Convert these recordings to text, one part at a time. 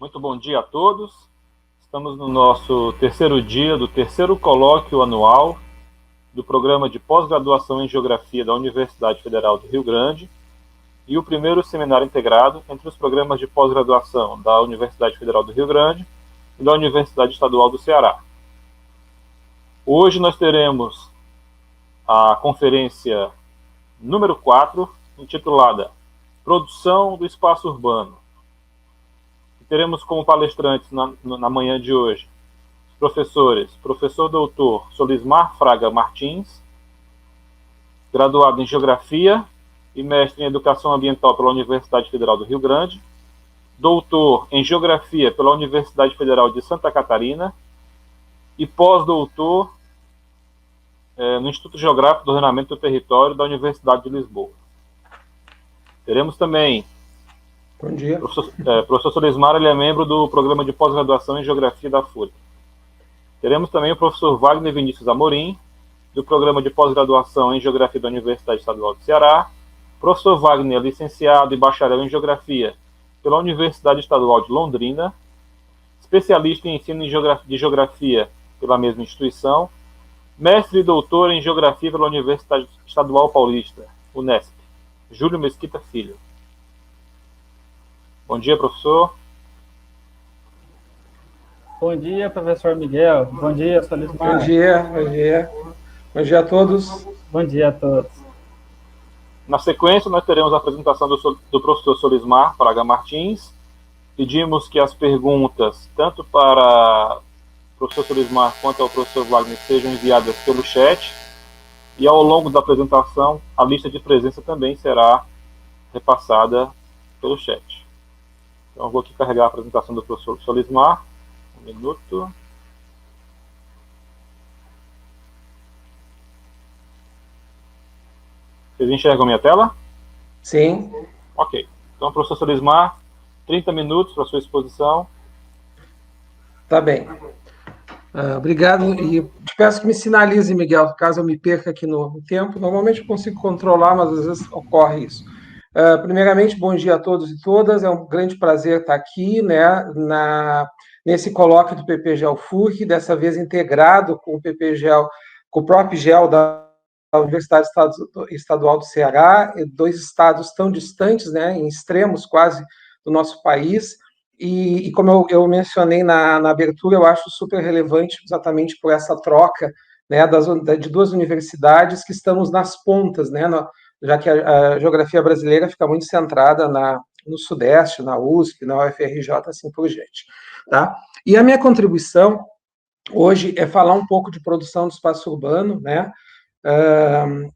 Muito bom dia a todos. Estamos no nosso terceiro dia do terceiro colóquio anual do Programa de Pós-Graduação em Geografia da Universidade Federal do Rio Grande e o primeiro seminário integrado entre os programas de pós-graduação da Universidade Federal do Rio Grande e da Universidade Estadual do Ceará. Hoje nós teremos a conferência número 4, intitulada Produção do Espaço Urbano. Teremos como palestrantes na manhã de hoje os professores, professor doutor Solismar Fraga Martins, graduado em Geografia e mestre em Educação Ambiental pela Universidade Federal do Rio Grande, doutor em Geografia pela Universidade Federal de Santa Catarina e pós-doutor no Instituto Geográfico do Ordenamento do Território da Universidade de Lisboa. Teremos também bom dia. Professor Solismar, ele é membro do Programa de Pós-Graduação em Geografia da FURG. Teremos também o professor Wagner Vinícius Amorim, do Programa de Pós-Graduação em Geografia da Universidade Estadual do Ceará. Professor Wagner, licenciado e bacharel em Geografia pela Universidade Estadual de Londrina, especialista em ensino de Geografia pela mesma instituição, mestre e doutor em Geografia pela Universidade Estadual Paulista, Unesp, Júlio Mesquita Filho. Bom dia, professor. Bom dia, professor Miguel. Bom dia, Solismar. Bom dia. Bom dia a todos. Bom dia a todos. Na sequência, nós teremos a apresentação do professor Solismar Fraga Martins. Pedimos que as perguntas, tanto para o professor Solismar quanto ao professor Wagner, sejam enviadas pelo chat. E ao longo da apresentação, a lista de presença também será repassada pelo chat. Então, eu vou aqui carregar a apresentação do professor Solismar. Um minuto. Vocês enxergam minha tela? Sim. Ok. Então, professor Solismar, 30 minutos para a sua exposição. Tá bem. Obrigado. E te peço que me sinalize, Miguel, caso eu me perca aqui no tempo. Normalmente eu consigo controlar, mas às vezes ocorre isso. Primeiramente, bom dia a todos e todas. É um grande prazer estar aqui, né, nesse colóquio do PPGEL-FURG, dessa vez integrado com o PPGEL, com o próprio GEL da Universidade Estadual do Ceará, dois estados tão distantes, né, em extremos quase do nosso país. E como eu mencionei na abertura, eu acho super relevante exatamente por essa troca, né, de duas universidades que estamos nas pontas, né, já que a geografia brasileira fica muito centrada no Sudeste, na USP, na UFRJ, assim por diante. Tá? E a minha contribuição hoje é falar um pouco de produção do espaço urbano, né?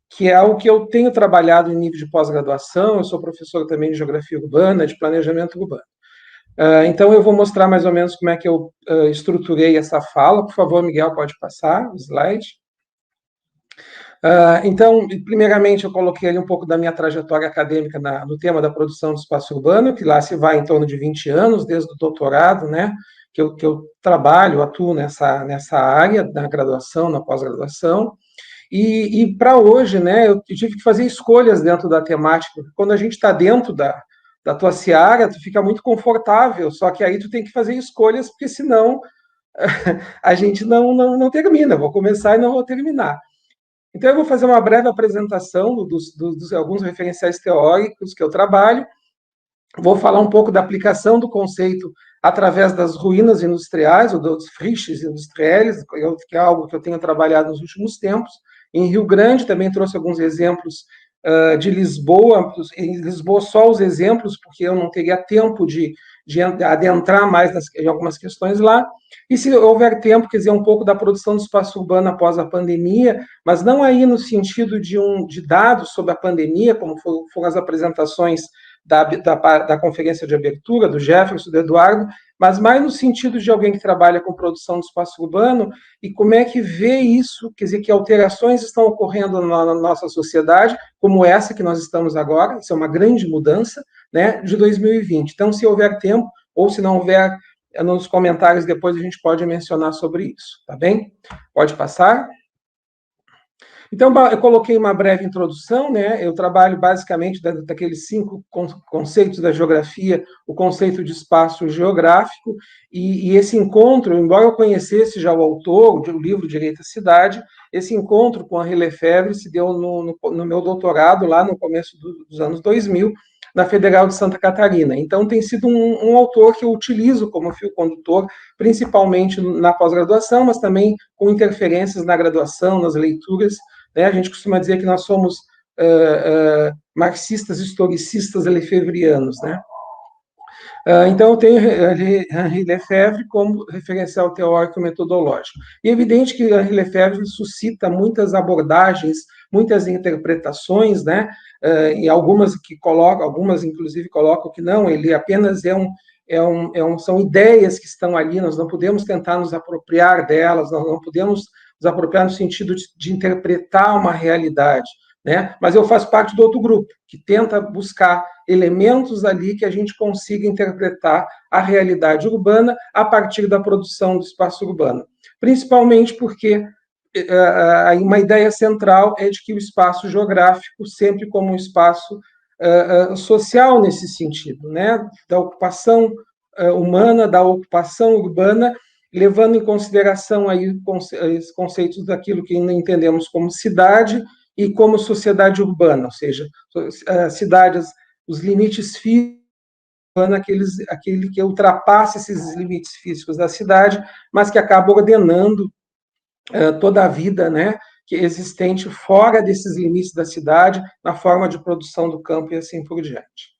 Que é o que eu tenho trabalhado em nível de pós-graduação. Eu sou professor também de geografia urbana, de planejamento urbano. Então, eu vou mostrar mais ou menos como é que eu estruturei essa fala. Por favor, Miguel, pode passar o slide. Então, primeiramente, eu coloquei ali um pouco da minha trajetória acadêmica no tema da produção do espaço urbano, que lá se vai em torno de 20 anos, desde o doutorado, né, que eu trabalho, atuo nessa área, na graduação, na pós-graduação. E para hoje, né, eu tive que fazer escolhas dentro da temática, porque quando a gente está dentro da tua seara, tu fica muito confortável, só que aí tu tem que fazer escolhas, porque senão a gente não termina. Vou começar e não vou terminar. Então, eu vou fazer uma breve apresentação dos alguns referenciais teóricos que eu trabalho. Vou falar um pouco da aplicação do conceito através das ruínas industriais, ou dos friches industriais, que é algo que eu tenho trabalhado nos últimos tempos. Em Rio Grande, também trouxe alguns exemplos de Lisboa. Em Lisboa, só os exemplos, porque eu não teria tempo de adentrar mais em algumas questões lá. E se houver tempo, quer dizer, um pouco da produção do espaço urbano após a pandemia, mas não aí no sentido de dados sobre a pandemia, como foram as apresentações da conferência de abertura, do Jefferson, do Eduardo, mas mais no sentido de alguém que trabalha com produção do espaço urbano e como é que vê isso, quer dizer, que alterações estão ocorrendo na nossa sociedade, como essa que nós estamos agora, isso é uma grande mudança, né, de 2020. Então, se houver tempo, ou se não houver, nos comentários depois a gente pode mencionar sobre isso, tá bem? Pode passar. Então, eu coloquei uma breve introdução, né? Eu trabalho basicamente daqueles 5 conceitos da geografia, o conceito de espaço geográfico, e esse encontro, embora eu conhecesse já o autor, o livro Direito à Cidade, esse encontro com Henri Lefebvre se deu no meu doutorado, lá no começo dos anos 2000, na Federal de Santa Catarina. Então, tem sido um autor que eu utilizo como fio condutor, principalmente na pós-graduação, mas também com interferências na graduação, nas leituras, né? A gente costuma dizer que nós somos marxistas, historicistas, lefebvrianos, né? Então, eu tenho Henri Lefebvre como referencial teórico metodológico. E é evidente que Henri Lefebvre suscita muitas abordagens, muitas interpretações, né? E algumas inclusive colocam que não, ele apenas são ideias que estão ali, nós não podemos tentar nos apropriar delas, nós não podemos nos apropriar no sentido de interpretar uma realidade, né? Mas eu faço parte do outro grupo, que tenta buscar elementos ali que a gente consiga interpretar a realidade urbana a partir da produção do espaço urbano. Principalmente porque uma ideia central é de que o espaço geográfico, sempre como um espaço social nesse sentido, né? Da ocupação humana, da ocupação urbana, levando em consideração aí os conceitos daquilo que entendemos como cidade e como sociedade urbana, ou seja, cidades, os limites físicos, aquele que ultrapassa esses limites físicos da cidade, mas que acaba ordenando toda a vida, né, que é existente fora desses limites da cidade, na forma de produção do campo e assim por diante.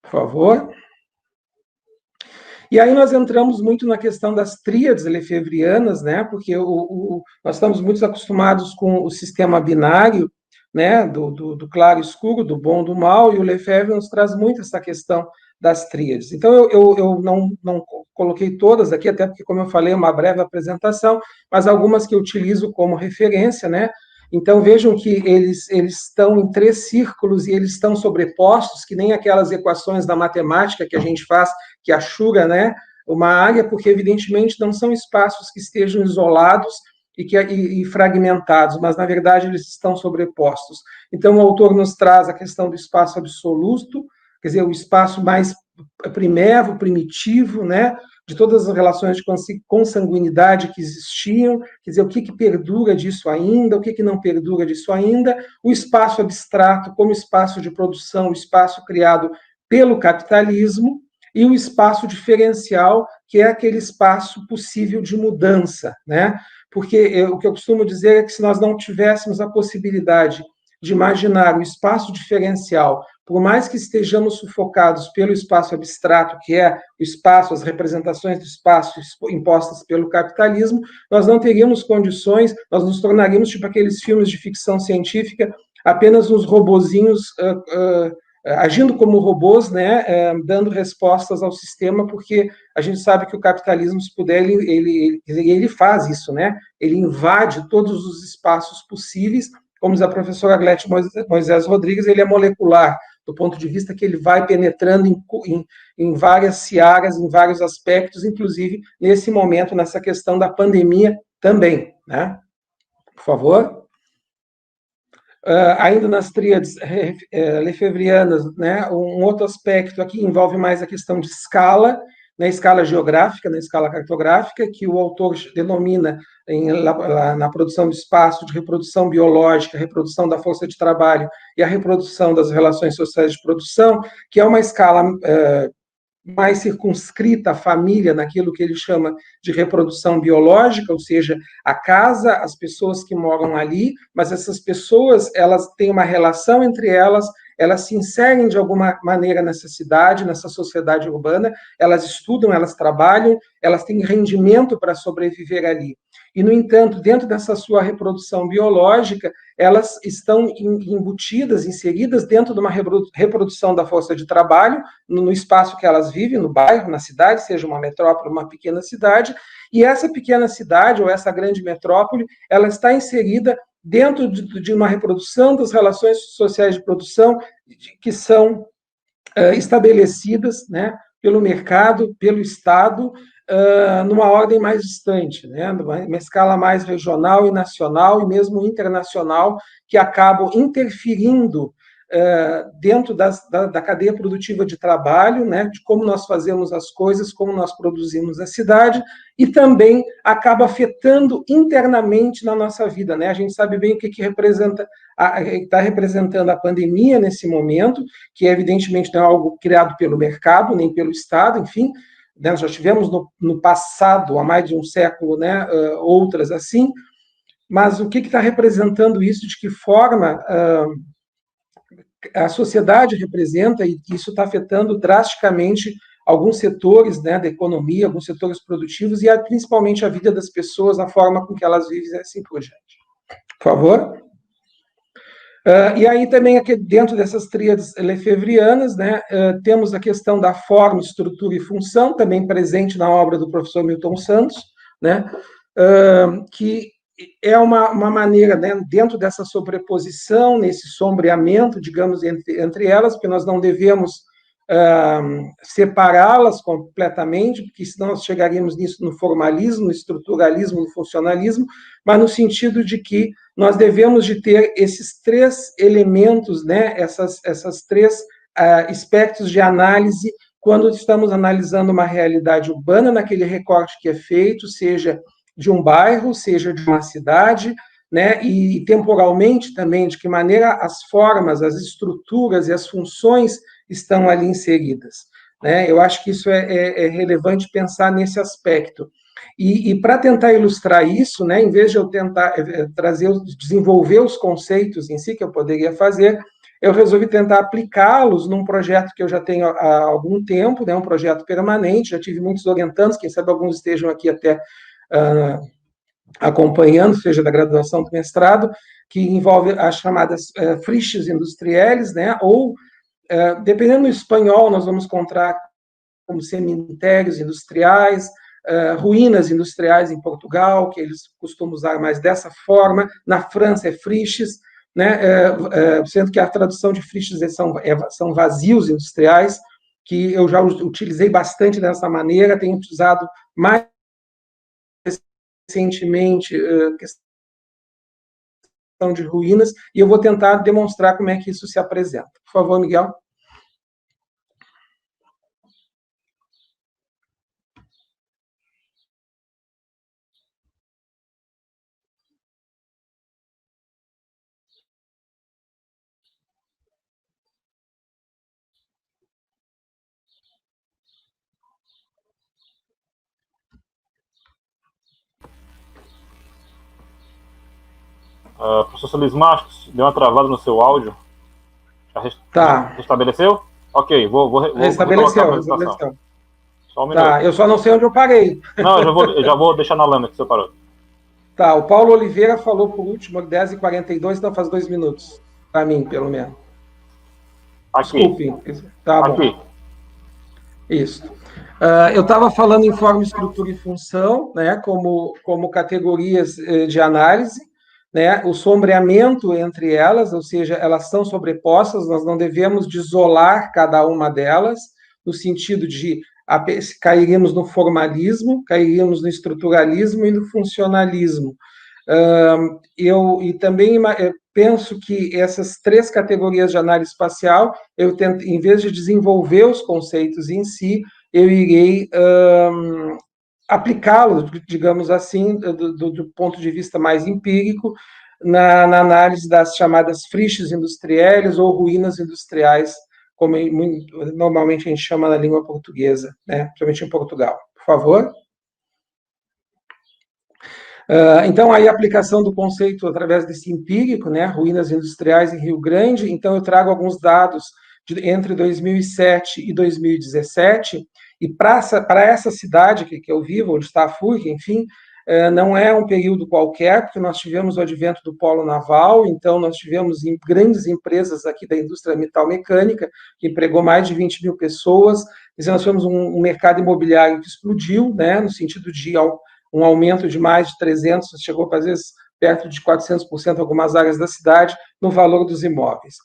Por favor. E aí nós entramos muito na questão das tríades lefebvrianas, né, porque nós estamos muito acostumados com o sistema binário, né, do claro e escuro, do bom e do mal, e o Lefebvre nos traz muito essa questão das tríades. Então, eu não coloquei todas aqui, até porque, como eu falei, é uma breve apresentação, mas algumas que eu utilizo como referência, né? Então, vejam que eles estão em 3 círculos e eles estão sobrepostos, que nem aquelas equações da matemática que a gente faz, que achuga, né, uma área, porque, evidentemente, não são espaços que estejam isolados e fragmentados, mas, na verdade, eles estão sobrepostos. Então, o autor nos traz a questão do espaço absoluto, quer dizer, o espaço mais primitivo, primitivo, né, de todas as relações de consanguinidade que existiam, quer dizer, o que perdura disso ainda, o que não perdura disso ainda, o espaço abstrato como espaço de produção, o espaço criado pelo capitalismo, e o espaço diferencial, que é aquele espaço possível de mudança, né? Porque o que eu costumo dizer é que se nós não tivéssemos a possibilidade de imaginar um espaço diferencial, por mais que estejamos sufocados pelo espaço abstrato, que é o espaço, as representações do espaço impostas pelo capitalismo, nós não teríamos condições, nós nos tornaríamos tipo aqueles filmes de ficção científica, apenas uns robozinhos agindo como robôs, né, dando respostas ao sistema, porque a gente sabe que o capitalismo, se puder, ele faz isso, né? Ele invade todos os espaços possíveis, como diz a professora Glete Moisés Rodrigues, ele é molecular, do ponto de vista que ele vai penetrando em várias searas, em vários aspectos, inclusive nesse momento, nessa questão da pandemia também, né? Por favor. Ainda nas tríades lefebvrianas, né, um outro aspecto aqui envolve mais a questão de escala, na escala geográfica, na escala cartográfica, que o autor denomina na produção do espaço de reprodução biológica, reprodução da força de trabalho e a reprodução das relações sociais de produção, que é uma escala mais circunscrita à família, naquilo que ele chama de reprodução biológica, ou seja, a casa, as pessoas que moram ali, mas essas pessoas, elas têm uma relação entre elas se inserem de alguma maneira nessa cidade, nessa sociedade urbana, elas estudam, elas trabalham, elas têm rendimento para sobreviver ali. E, no entanto, dentro dessa sua reprodução biológica, elas estão embutidas, inseridas dentro de uma reprodução da força de trabalho, no espaço que elas vivem, no bairro, na cidade, seja uma metrópole, uma pequena cidade, e essa pequena cidade, ou essa grande metrópole, ela está inserida dentro de uma reprodução das relações sociais de produção que são estabelecidas, né, pelo mercado, pelo Estado, numa ordem mais distante, né, numa escala mais regional e nacional e mesmo internacional, que acabam interferindo dentro da cadeia produtiva de trabalho, né, de como nós fazemos as coisas, como nós produzimos a cidade, e também acaba afetando internamente na nossa vida, né? A gente sabe bem o que representa, está representando a pandemia nesse momento, que evidentemente não é algo criado pelo mercado, nem pelo Estado, enfim, né, nós já tivemos no passado, há mais de um século, né, outras assim, mas o que está representando isso, de que forma a sociedade representa, e isso está afetando drasticamente alguns setores, né, da economia, alguns setores produtivos, e principalmente a vida das pessoas, a forma com que elas vivem e assim por diante. Por favor. E aí também, aqui dentro dessas tríades lefebvrianas, né, temos a questão da forma, estrutura e função, também presente na obra do professor Milton Santos, né, que é uma maneira, né, dentro dessa sobreposição, nesse sombreamento, digamos, entre elas, porque nós não devemos separá-las completamente, porque senão nós chegaríamos nisso no formalismo, no estruturalismo, no funcionalismo, mas no sentido de que nós devemos de ter esses três elementos, né, essas três aspectos de análise quando estamos analisando uma realidade urbana, naquele recorte que é feito, seja de um bairro, seja de uma cidade, né, e temporalmente também, de que maneira as formas, as estruturas e as funções estão ali inseridas, né? Eu acho que isso é relevante pensar nesse aspecto. E para tentar ilustrar isso, né, em vez de eu tentar desenvolver os conceitos em si, que eu poderia fazer, eu resolvi tentar aplicá-los num projeto que eu já tenho há algum tempo, né, um projeto permanente, já tive muitos orientandos, quem sabe alguns estejam aqui até acompanhando, seja da graduação do mestrado, que envolve as chamadas friches industriais, né, ou, dependendo do espanhol, nós vamos encontrar como cemitérios industriais, ruínas industriais em Portugal, que eles costumam usar mais dessa forma. Na França é friches, né, sendo que a tradução de friches são vazios industriais, que eu já utilizei bastante dessa maneira, tenho utilizado mais recentemente questão de ruínas, e eu vou tentar demonstrar como é que isso se apresenta. Por favor, Miguel. Professor Solis Marcos, deu uma travada no seu áudio. Tá. Restabeleceu? Ok, vou restabeleceu. Só um minuto. Tá, eu só não sei onde eu parei. Não, eu já vou deixar na lâmina que você parou. Tá, o Paulo Oliveira falou por último, 10h42, então faz 2 minutos. Para mim, pelo menos. Aqui. Desculpe. Tá bom. Aqui. Isso. Eu estava falando em forma, estrutura e função, né, como categorias de análise, né, o sombreamento entre elas, ou seja, elas são sobrepostas, nós não devemos isolar cada uma delas, no sentido de cairíamos no formalismo, cairíamos no estruturalismo e no funcionalismo. E também penso que essas três categorias de análise espacial, eu tento, em vez de desenvolver os conceitos em si, eu irei aplicá-los, digamos assim, do ponto de vista mais empírico, na análise das chamadas friches industriais ou ruínas industriais, como normalmente a gente chama na língua portuguesa, né? Principalmente em Portugal. Por favor. Então, aí a aplicação do conceito através desse empírico, né? Ruínas industriais em Rio Grande. Então, eu trago alguns dados entre 2007 e 2017, e para essa cidade que eu vivo, onde está a FURG, enfim, não é um período qualquer, porque nós tivemos o advento do polo naval, então nós tivemos grandes empresas aqui da indústria metalmecânica, que empregou mais de 20 mil pessoas, e nós tivemos um mercado imobiliário que explodiu, né, no sentido de um aumento de mais de 300%, chegou às vezes perto de 400% em algumas áreas da cidade, no valor dos imóveis.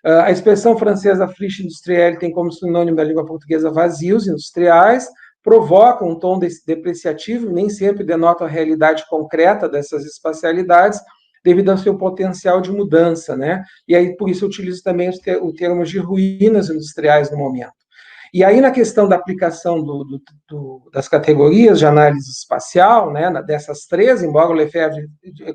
A expressão francesa friche industrielle tem como sinônimo da língua portuguesa vazios industriais, provocam um tom depreciativo, nem sempre denotam a realidade concreta dessas espacialidades, devido ao seu potencial de mudança, né? E aí, por isso, eu utilizo também o termo de ruínas industriais no momento. E aí, na questão da aplicação das categorias de análise espacial, né, dessas três, embora o Lefebvre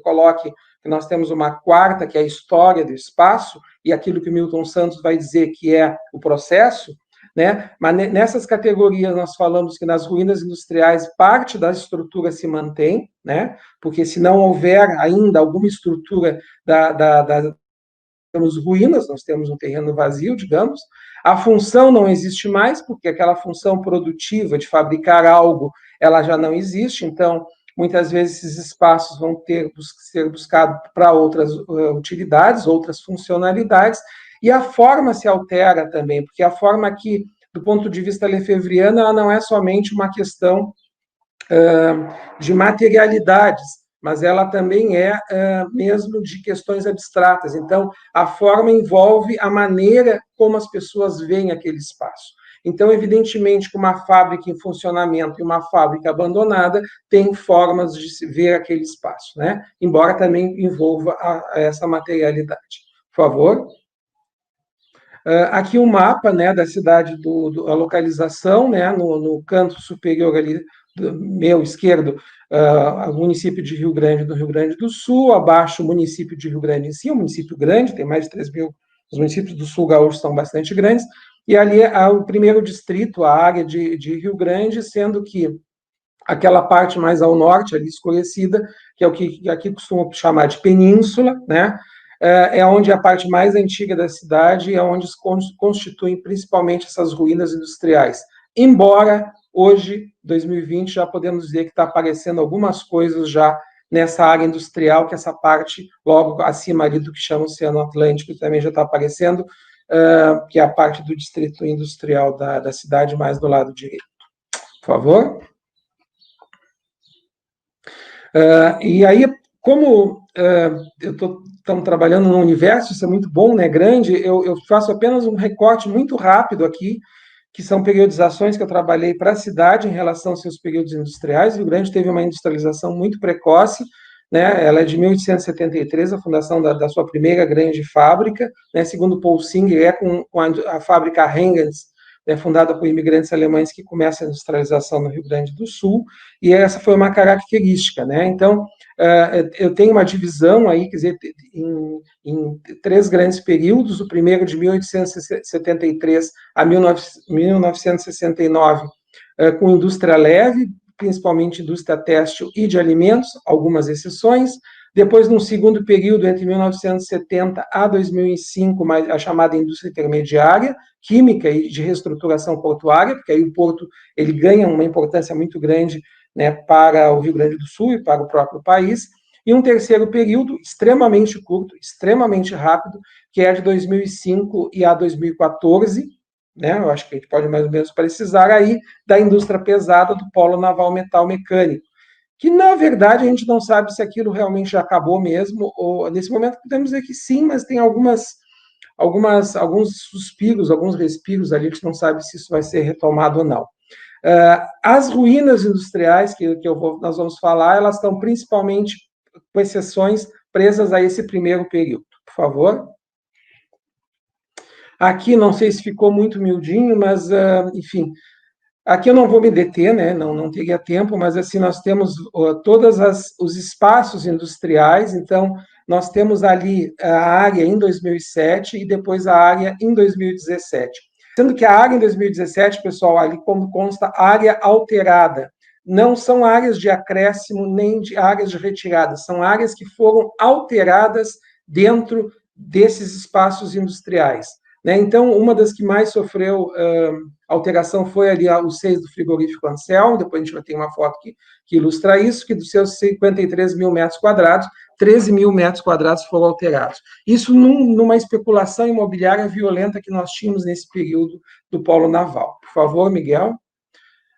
coloque que nós temos uma quarta, que é a história do espaço, e aquilo que o Milton Santos vai dizer que é o processo, né? Mas nessas categorias nós falamos que nas ruínas industriais parte da estrutura se mantém, né? Porque se não houver ainda alguma estrutura temos ruínas, nós temos um terreno vazio, digamos. A função não existe mais, porque aquela função produtiva de fabricar algo, ela já não existe, então, muitas vezes esses espaços vão ter que ser buscados para outras utilidades, outras funcionalidades, e a forma se altera também, porque a forma aqui, do ponto de vista lefebvriano, ela não é somente uma questão de materialidades, mas ela também é mesmo de questões abstratas. Então, a forma envolve a maneira como as pessoas veem aquele espaço. Então, evidentemente, que uma fábrica em funcionamento e uma fábrica abandonada tem formas de se ver aquele espaço, né? Embora também envolva essa materialidade. Por favor. Aqui o mapa, né, da cidade, a localização, né, no canto superior ali, do meu esquerdo, o município de Rio Grande, do Rio Grande do Sul, abaixo o município de Rio Grande em si, um município grande, tem mais de 3 mil, os municípios do Sul gaúcho são bastante grandes, e ali é o primeiro distrito, a área de Rio Grande, sendo que aquela parte mais ao norte, ali escurecida, que é o que aqui costumam chamar de península, né, é onde a parte mais antiga da cidade, é onde se constituem principalmente essas ruínas industriais. Embora hoje, 2020, já podemos dizer que está aparecendo algumas coisas já nessa área industrial, que essa parte logo acima ali do que chama o Oceano Atlântico também já está aparecendo, que é a parte do distrito industrial da cidade mais do lado direito. Por favor. E aí, como estamos trabalhando no universo, isso é muito bom, né, grande, eu faço apenas um recorte muito rápido aqui, que são periodizações que eu trabalhei para a cidade em relação aos seus períodos industriais. O Rio Grande teve uma industrialização muito precoce, né, ela é de 1873, a fundação da sua primeira grande fábrica, né, segundo Paul Singer, com a fábrica Hengens, fundada por imigrantes alemães, que começa a industrialização no Rio Grande do Sul, e essa foi uma característica, né? Então, eu tenho uma divisão aí, quer dizer, em três grandes períodos: o primeiro de 1873 a 1969, com indústria leve, principalmente indústria têxtil e de alimentos, algumas exceções. Depois, num segundo período, entre 1970 a 2005, a chamada indústria intermediária, química e de reestruturação portuária, porque aí o porto ele ganha uma importância muito grande, né, para o Rio Grande do Sul e para o próprio país. E um terceiro período, extremamente curto, extremamente rápido, que é de 2005 e a 2014, né, eu acho que a gente pode mais ou menos precisar aí, da indústria pesada do polo naval metal mecânico, que, na verdade, a gente não sabe se aquilo realmente já acabou mesmo, ou nesse momento podemos dizer que sim, mas tem alguns suspiros, alguns respiros ali, que a gente não sabe se isso vai ser retomado ou não. As ruínas industriais nós vamos falar, elas estão principalmente, com exceções, presas a esse primeiro período. Por favor. Aqui, não sei se ficou muito miudinho, mas, enfim... Aqui eu não vou me deter, né? Não teria tempo, mas assim nós temos todos os espaços industriais. Então, nós temos ali a área em 2007 e depois a área em 2017. Sendo que a área em 2017, pessoal, ali como consta, área alterada. Não são áreas de acréscimo nem de áreas de retirada, são áreas que foram alteradas dentro desses espaços industriais. Então, uma das que mais sofreu alteração foi ali o 6 do frigorífico Anselmo, depois a gente vai ter uma foto que ilustra isso, que dos seus 53 mil metros quadrados, 13 mil metros quadrados foram alterados. Isso numa especulação imobiliária violenta que nós tínhamos nesse período do polo naval. Por favor, Miguel.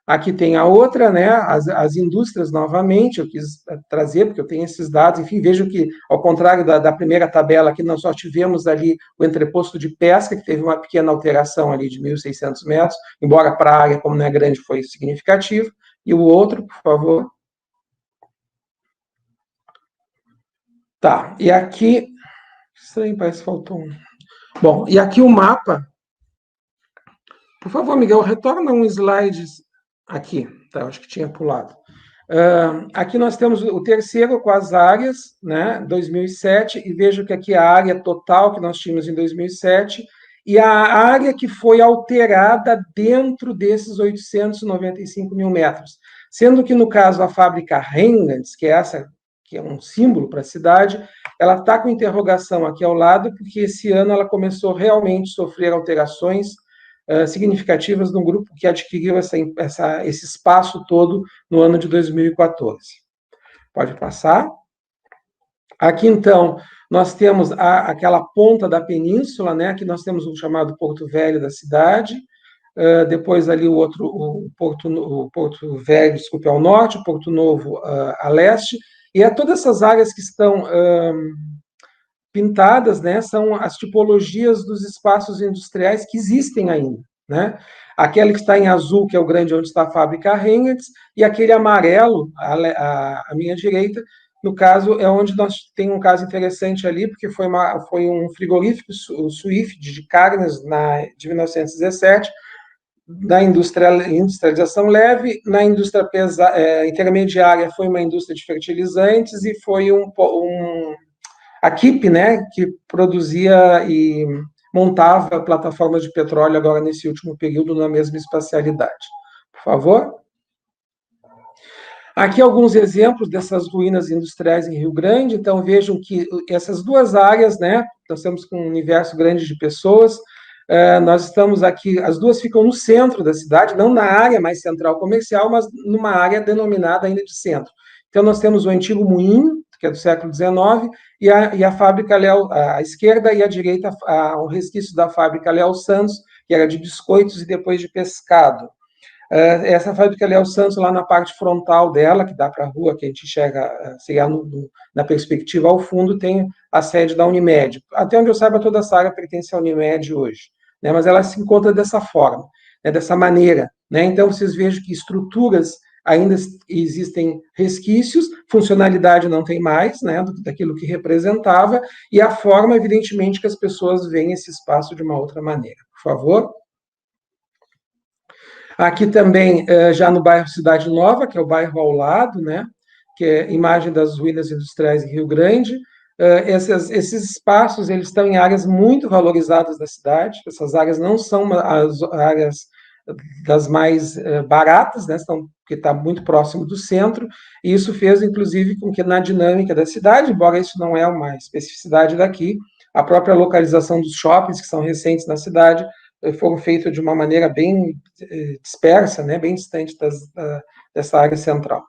Aqui tem a outra, né, as indústrias novamente, eu quis trazer, porque eu tenho esses dados, enfim, vejo que, ao contrário da primeira tabela, aqui nós só tivemos ali o entreposto de pesca, que teve uma pequena alteração ali de 1.600 metros, embora para a área, como não é grande, foi significativo. E o outro, por favor. Tá, e aqui... Estranho, parece que faltou um. Bom, e aqui o mapa... Por favor, Miguel, retorna um slide aqui. Tá, acho que tinha pulado. Aqui nós temos o terceiro com as áreas, né, 2007, e vejo que aqui a área total que nós tínhamos em 2007 e a área que foi alterada dentro desses 895 mil metros. Sendo que, no caso, a fábrica Hengens, que é essa, que é um símbolo para a cidade, ela está com interrogação aqui ao lado, porque esse ano ela começou realmente a sofrer alterações significativas no grupo que adquiriu esse espaço todo no ano de 2014. Pode passar. Aqui, então, nós temos aquela ponta da península, né? Aqui nós temos o chamado Porto Velho da cidade, depois ali o Porto Velho, desculpe, ao norte, o Porto Novo a leste, e todas essas áreas que estão pintadas, né, são as tipologias dos espaços industriais que existem ainda, né? Aquele que está em azul, que é o grande onde está a fábrica Hengens, e aquele amarelo, à minha direita, no caso, é onde nós tem um caso interessante ali, porque foi um frigorífico, o Swift, de carnes, de 1917, da industrialização leve, na indústria intermediária foi uma indústria de fertilizantes e foi a KIP, né, que produzia e montava plataformas de petróleo agora nesse último período na mesma espacialidade. Por favor. Aqui alguns exemplos dessas ruínas industriais em Rio Grande. Então, vejam que essas duas áreas, né, nós estamos com um universo grande de pessoas, nós estamos aqui, as duas ficam no centro da cidade, não na área mais central comercial, mas numa área denominada ainda de centro. Então, nós temos o antigo moinho, que é do século XIX, e a fábrica Léo, à esquerda, e à direita, o resquício da fábrica Léo Santos, que era de biscoitos e depois de pescado. Essa fábrica Léo Santos, lá na parte frontal dela, que dá para a rua, que a gente enxerga, seria na perspectiva ao fundo, tem a sede da Unimed. Até onde eu saiba, toda essa área pertence à Unimed hoje, né? Mas ela se encontra dessa forma, né? Dessa maneira, né? Então, vocês vejam que estruturas ainda existem resquícios, funcionalidade não tem mais, né, daquilo que representava, e a forma, evidentemente, que as pessoas veem esse espaço de uma outra maneira. Por favor. Aqui também, já no bairro Cidade Nova, que é o bairro ao lado, né, que é imagem das ruínas industriais em Rio Grande. Esses espaços, eles estão em áreas muito valorizadas da cidade, essas áreas não são as áreas das mais baratas, né, que está muito próximo do centro, e isso fez, inclusive, com que na dinâmica da cidade, embora isso não é uma especificidade daqui, a própria localização dos shoppings, que são recentes na cidade, foram feitos de uma maneira bem dispersa, né, bem distante dessa área central.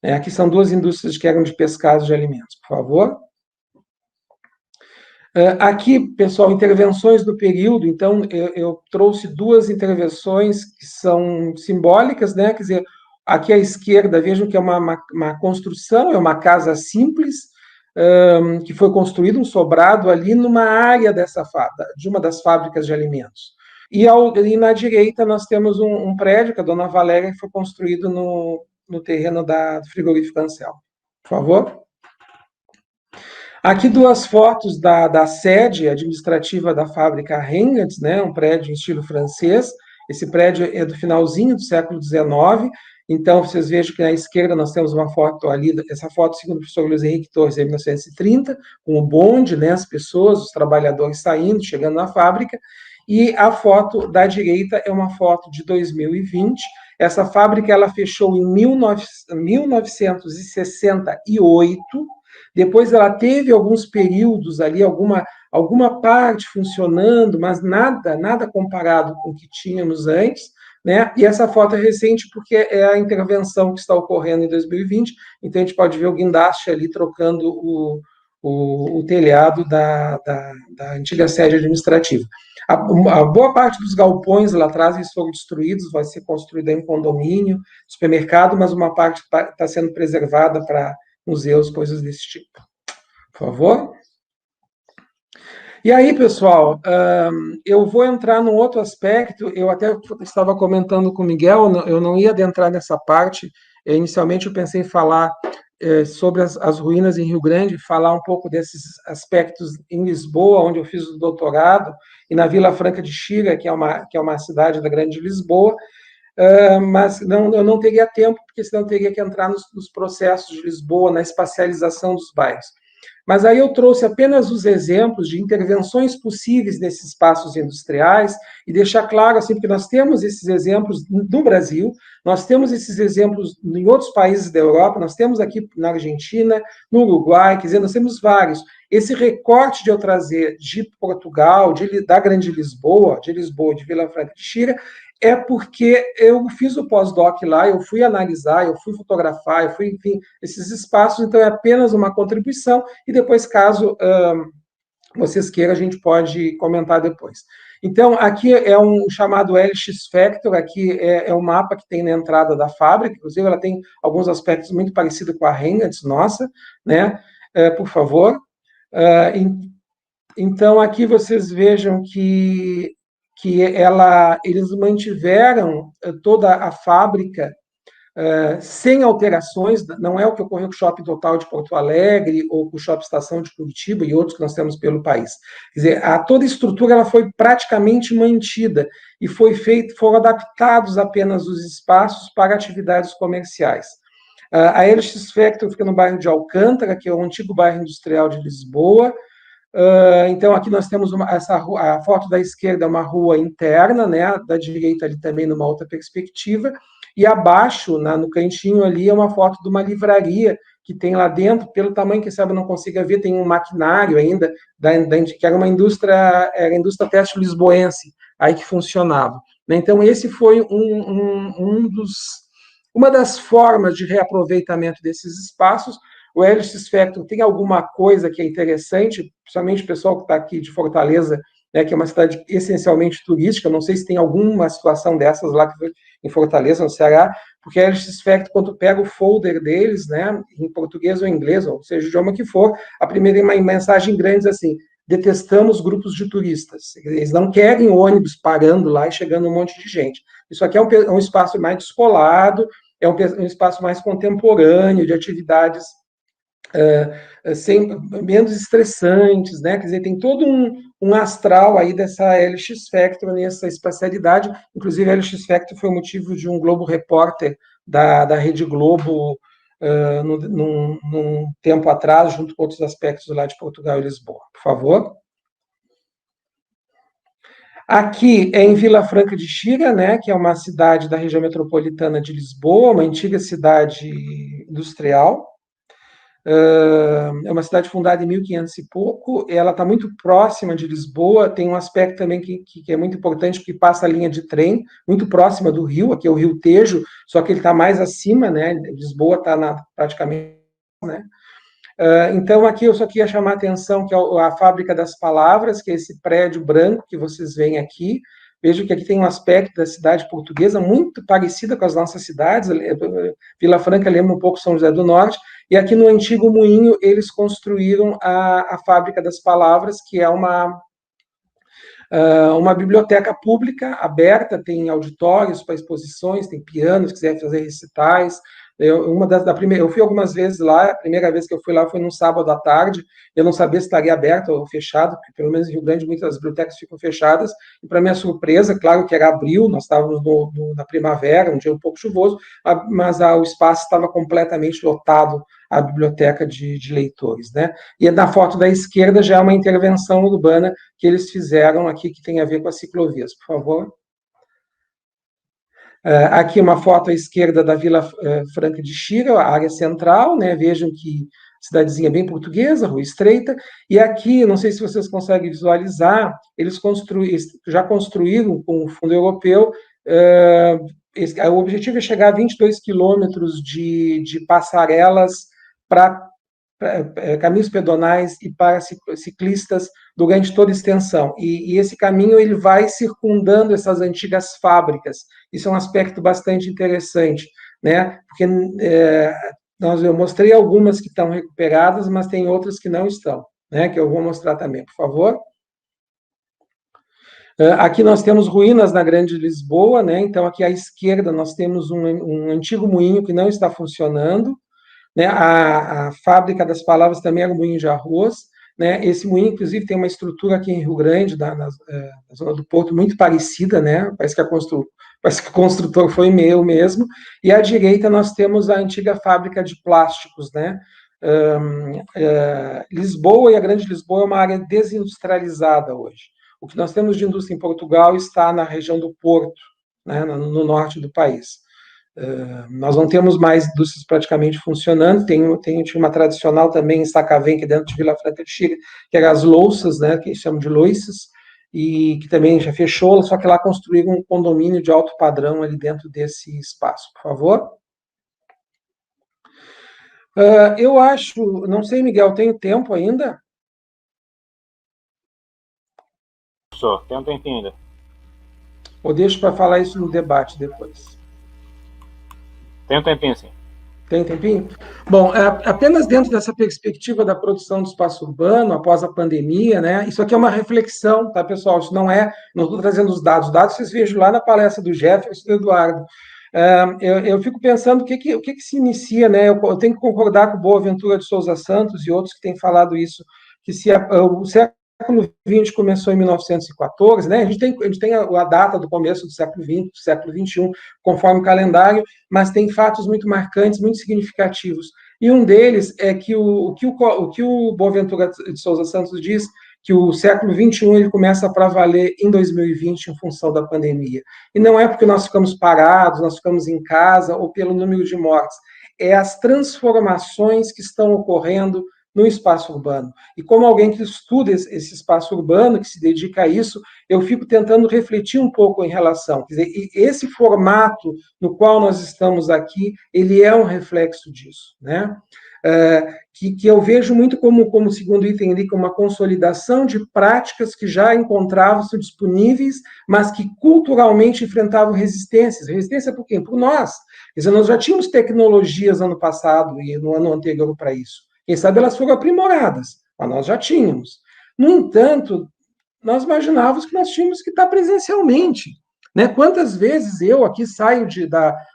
Aqui são duas indústrias que eram de pescado de alimentos, por favor. Aqui, pessoal, intervenções do período, então, eu trouxe duas intervenções que são simbólicas, né, quer dizer, aqui à esquerda, vejam que é uma construção, é uma casa simples, que foi construído um sobrado ali numa área de uma das fábricas de alimentos. E na direita nós temos um prédio, que é a Dona Valéria, que foi construído no terreno do frigorífico Anselmo. Por favor. Aqui duas fotos da sede administrativa da fábrica Hengens, né, um prédio em estilo francês. Esse prédio é do finalzinho do século XIX. Então, vocês vejam que na esquerda nós temos uma foto ali, essa foto, segundo o professor Luiz Henrique Torres, é 1930, com o bonde, né, as pessoas, os trabalhadores saindo, chegando na fábrica. E a foto da direita é uma foto de 2020. Essa fábrica ela fechou em 1968. Depois ela teve alguns períodos ali, alguma parte funcionando, mas nada comparado com o que tínhamos antes, né? E essa foto é recente porque é a intervenção que está ocorrendo em 2020, então a gente pode ver o guindaste ali trocando o telhado da antiga sede administrativa. A boa parte dos galpões lá atrás eles foram destruídos, vai ser construído em condomínio, supermercado, mas uma parte está sendo preservada para museus, coisas desse tipo. Por favor. E aí, pessoal, eu vou entrar num outro aspecto, eu até estava comentando com o Miguel, eu não ia adentrar nessa parte, inicialmente eu pensei em falar sobre as ruínas em Rio Grande, falar um pouco desses aspectos em Lisboa, onde eu fiz o doutorado, e na Vila Franca de Xira, que é uma cidade da Grande Lisboa, mas eu não teria tempo, porque senão eu teria que entrar nos processos de Lisboa, na espacialização dos bairros. Mas aí eu trouxe apenas os exemplos de intervenções possíveis nesses espaços industriais e deixar claro, assim, porque nós temos esses exemplos no Brasil, nós temos esses exemplos em outros países da Europa, nós temos aqui na Argentina, no Uruguai, quer dizer, nós temos vários. Esse recorte de eu trazer de Portugal, da Grande Lisboa, de Vila Franca de Xira, é porque eu fiz o pós-doc lá, eu fui analisar, eu fui fotografar, eu fui, enfim, esses espaços, então é apenas uma contribuição, e depois, caso vocês queiram, a gente pode comentar depois. Então, aqui é um chamado LX Factor, aqui é um mapa que tem na entrada da fábrica, inclusive ela tem alguns aspectos muito parecidos com a Rengards, nossa, né? Por favor. Então, aqui vocês vejam que eles mantiveram toda a fábrica sem alterações, não é o que ocorreu com o Shopping Total de Porto Alegre ou com o Shopping Estação de Curitiba e outros que nós temos pelo país. Quer dizer, toda a estrutura ela foi praticamente mantida e foram adaptados apenas os espaços para atividades comerciais. A LX Factor fica no bairro de Alcântara, que é o antigo bairro industrial de Lisboa. Então, aqui nós temos a foto da esquerda é uma rua interna, né? Da direita ali também numa outra perspectiva, e abaixo, no cantinho ali, é uma foto de uma livraria que tem lá dentro, pelo tamanho que sabe não consiga ver, tem um maquinário ainda, que era uma indústria, era a indústria têxtil lisboense, aí que funcionava. Então, esse foi uma das formas de reaproveitamento desses espaços. O LX Factor tem alguma coisa que é interessante, principalmente o pessoal que está aqui de Fortaleza, né, que é uma cidade essencialmente turística, não sei se tem alguma situação dessas lá em Fortaleza, no Ceará, porque a LX Factor, quando pega o folder deles, né, em português ou inglês, ou seja, o idioma que for, a primeira mensagem grande é assim: detestamos grupos de turistas. Eles não querem ônibus parando lá e chegando um monte de gente. Isso aqui é um espaço mais descolado, é um espaço mais contemporâneo, de atividades menos estressantes, né? Quer dizer, tem todo um astral aí dessa LX Factor, nessa espacialidade. Inclusive, a LX Factor foi o motivo de um Globo Repórter da Rede Globo num tempo atrás, junto com outros aspectos lá de Portugal e Lisboa. Por favor. Aqui é em Vila Franca de Xira, né, que é uma cidade da região metropolitana de Lisboa, uma antiga cidade industrial. É uma cidade fundada em 1500 e pouco, ela está muito próxima de Lisboa, tem um aspecto também que é muito importante, que passa a linha de trem, muito próxima do rio, aqui é o Rio Tejo, só que ele está mais acima, né, Lisboa está praticamente, né. Então, aqui eu só queria chamar a atenção que é a Fábrica das Palavras, que é esse prédio branco que vocês veem aqui. Vejo que aqui tem um aspecto da cidade portuguesa muito parecida com as nossas cidades. Vila Franca lembra um pouco São José do Norte. E aqui no antigo moinho eles construíram a Fábrica das Palavras, que é uma biblioteca pública aberta, tem auditórios para exposições, tem pianos, se quiser fazer recitais. Eu fui algumas vezes lá, a primeira vez que eu fui lá foi num sábado à tarde, eu não sabia se estaria aberto ou fechado, porque pelo menos em Rio Grande muitas bibliotecas ficam fechadas, e para minha surpresa, claro que era abril, nós estávamos na primavera, um dia um pouco chuvoso, mas o espaço estava completamente lotado, a biblioteca de leitores, né? E na foto da esquerda já é uma intervenção urbana que eles fizeram aqui, que tem a ver com as ciclovias, por favor. Aqui uma foto à esquerda da Vila Franca de Xira, a área central, né? Vejam que cidadezinha bem portuguesa, rua estreita, e aqui, não sei se vocês conseguem visualizar, eles já construíram com o fundo europeu, o objetivo é chegar a 22 quilômetros de passarelas para caminhos pedonais e para ciclistas durante toda a extensão. E esse caminho ele vai circundando essas antigas fábricas. Isso é um aspecto bastante interessante, né? Porque eu mostrei algumas que estão recuperadas, mas tem outras que não estão, né? Que eu vou mostrar também, por favor. Aqui nós temos ruínas na Grande Lisboa, né? Então, aqui à esquerda nós temos um antigo moinho que não está funcionando, né? A fábrica das palavras também era um moinho de arroz, né? Esse moinho, inclusive, tem uma estrutura aqui em Rio Grande, na zona do Porto, muito parecida, né? Parece que o construtor foi meu mesmo. E à direita nós temos a antiga fábrica de plásticos, né? Lisboa e a Grande Lisboa é uma área desindustrializada hoje. O que nós temos de indústria em Portugal está na região do Porto, né? No norte do país. Nós não temos mais indústrias praticamente funcionando, tinha uma tradicional também em Sacavém, que é dentro de Vila Franca de Xira, que era as louças, né, que chamam de loiças, e que também já fechou, só que lá construíram um condomínio de alto padrão ali dentro desse espaço, por favor. Eu acho, não sei, Miguel, tenho tempo ainda? Professor, tem um tempinho ainda. Ou deixo para falar isso no debate depois? Tem um tempinho, sim. Tem tempinho? Bom, apenas dentro dessa perspectiva da produção do espaço urbano após a pandemia, né? Isso aqui é uma reflexão, tá, pessoal? Isso não estou trazendo os dados vocês vejam lá na palestra do Jefferson e do Eduardo. Eu fico pensando o que se inicia, né? Eu tenho que concordar com o Boaventura de Souza Santos e outros que têm falado isso, que se o século XX começou em 1914, né? A gente tem a data do começo do século XX, do século XXI, conforme o calendário, mas tem fatos muito marcantes, muito significativos. E um deles é que o que o Boaventura de Souza Santos diz, que o século XXI ele começa para valer em 2020 em função da pandemia. E não é porque nós ficamos parados, nós ficamos em casa ou pelo número de mortes, é as transformações que estão ocorrendo no espaço urbano. E como alguém que estuda esse espaço urbano, que se dedica a isso, eu fico tentando refletir um pouco em relação. Quer dizer, esse formato no qual nós estamos aqui, ele é um reflexo disso, né? Que eu vejo muito como segundo item ali, como uma consolidação de práticas que já encontravam-se disponíveis, mas que culturalmente enfrentavam resistências. Resistência por quê? Por nós. Quer dizer, nós já tínhamos tecnologias ano passado e no ano anterior para isso. Quem sabe elas foram aprimoradas, mas nós já tínhamos. No entanto, nós imaginávamos que nós tínhamos que estar presencialmente. Né? Quantas vezes eu aqui saio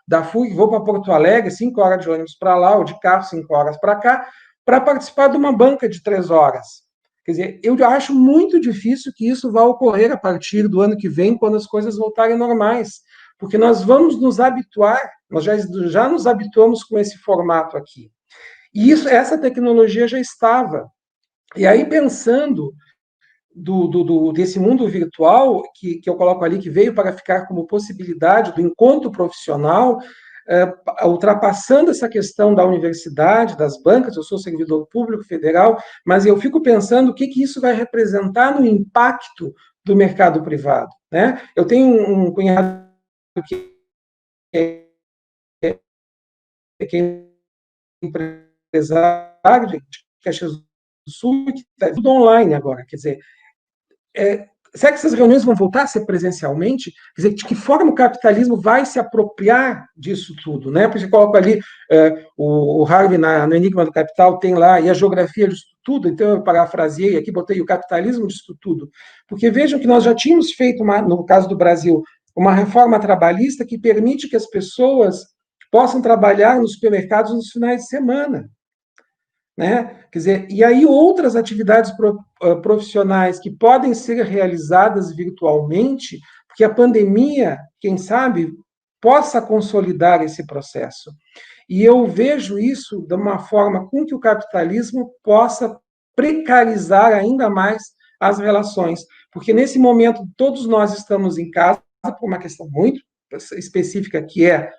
da FUG, vou para Porto Alegre, 5 horas de ônibus para lá, ou de carro, 5 horas para cá, para participar de uma banca de 3 horas. Quer dizer, eu acho muito difícil que isso vá ocorrer a partir do ano que vem, quando as coisas voltarem normais. Porque nós vamos nos habituar, nós já nos habituamos com esse formato aqui. E essa tecnologia já estava. E aí, pensando desse mundo virtual, que eu coloco ali, que veio para ficar como possibilidade do encontro profissional, ultrapassando essa questão da universidade, das bancas, eu sou servidor público federal, mas eu fico pensando o que isso vai representar no impacto do mercado privado. Né? Eu tenho um cunhado que é empresário de Caxias do Sul, que está tudo online agora. Quer dizer, será que essas reuniões vão voltar a ser presencialmente? Quer dizer, de que forma o capitalismo vai se apropriar disso tudo? Né? Porque eu coloco ali, o Harvey, no Enigma do Capital, tem lá, e a geografia disso tudo, então eu parafraseei aqui, botei o capitalismo disso tudo. Porque vejam que nós já tínhamos feito, no caso do Brasil, uma reforma trabalhista que permite que as pessoas possam trabalhar nos supermercados nos finais de semana. Né? Quer dizer, e aí outras atividades profissionais que podem ser realizadas virtualmente, porque a pandemia, quem sabe, possa consolidar esse processo. E eu vejo isso de uma forma com que o capitalismo possa precarizar ainda mais as relações, porque nesse momento todos nós estamos em casa por uma questão muito específica, que é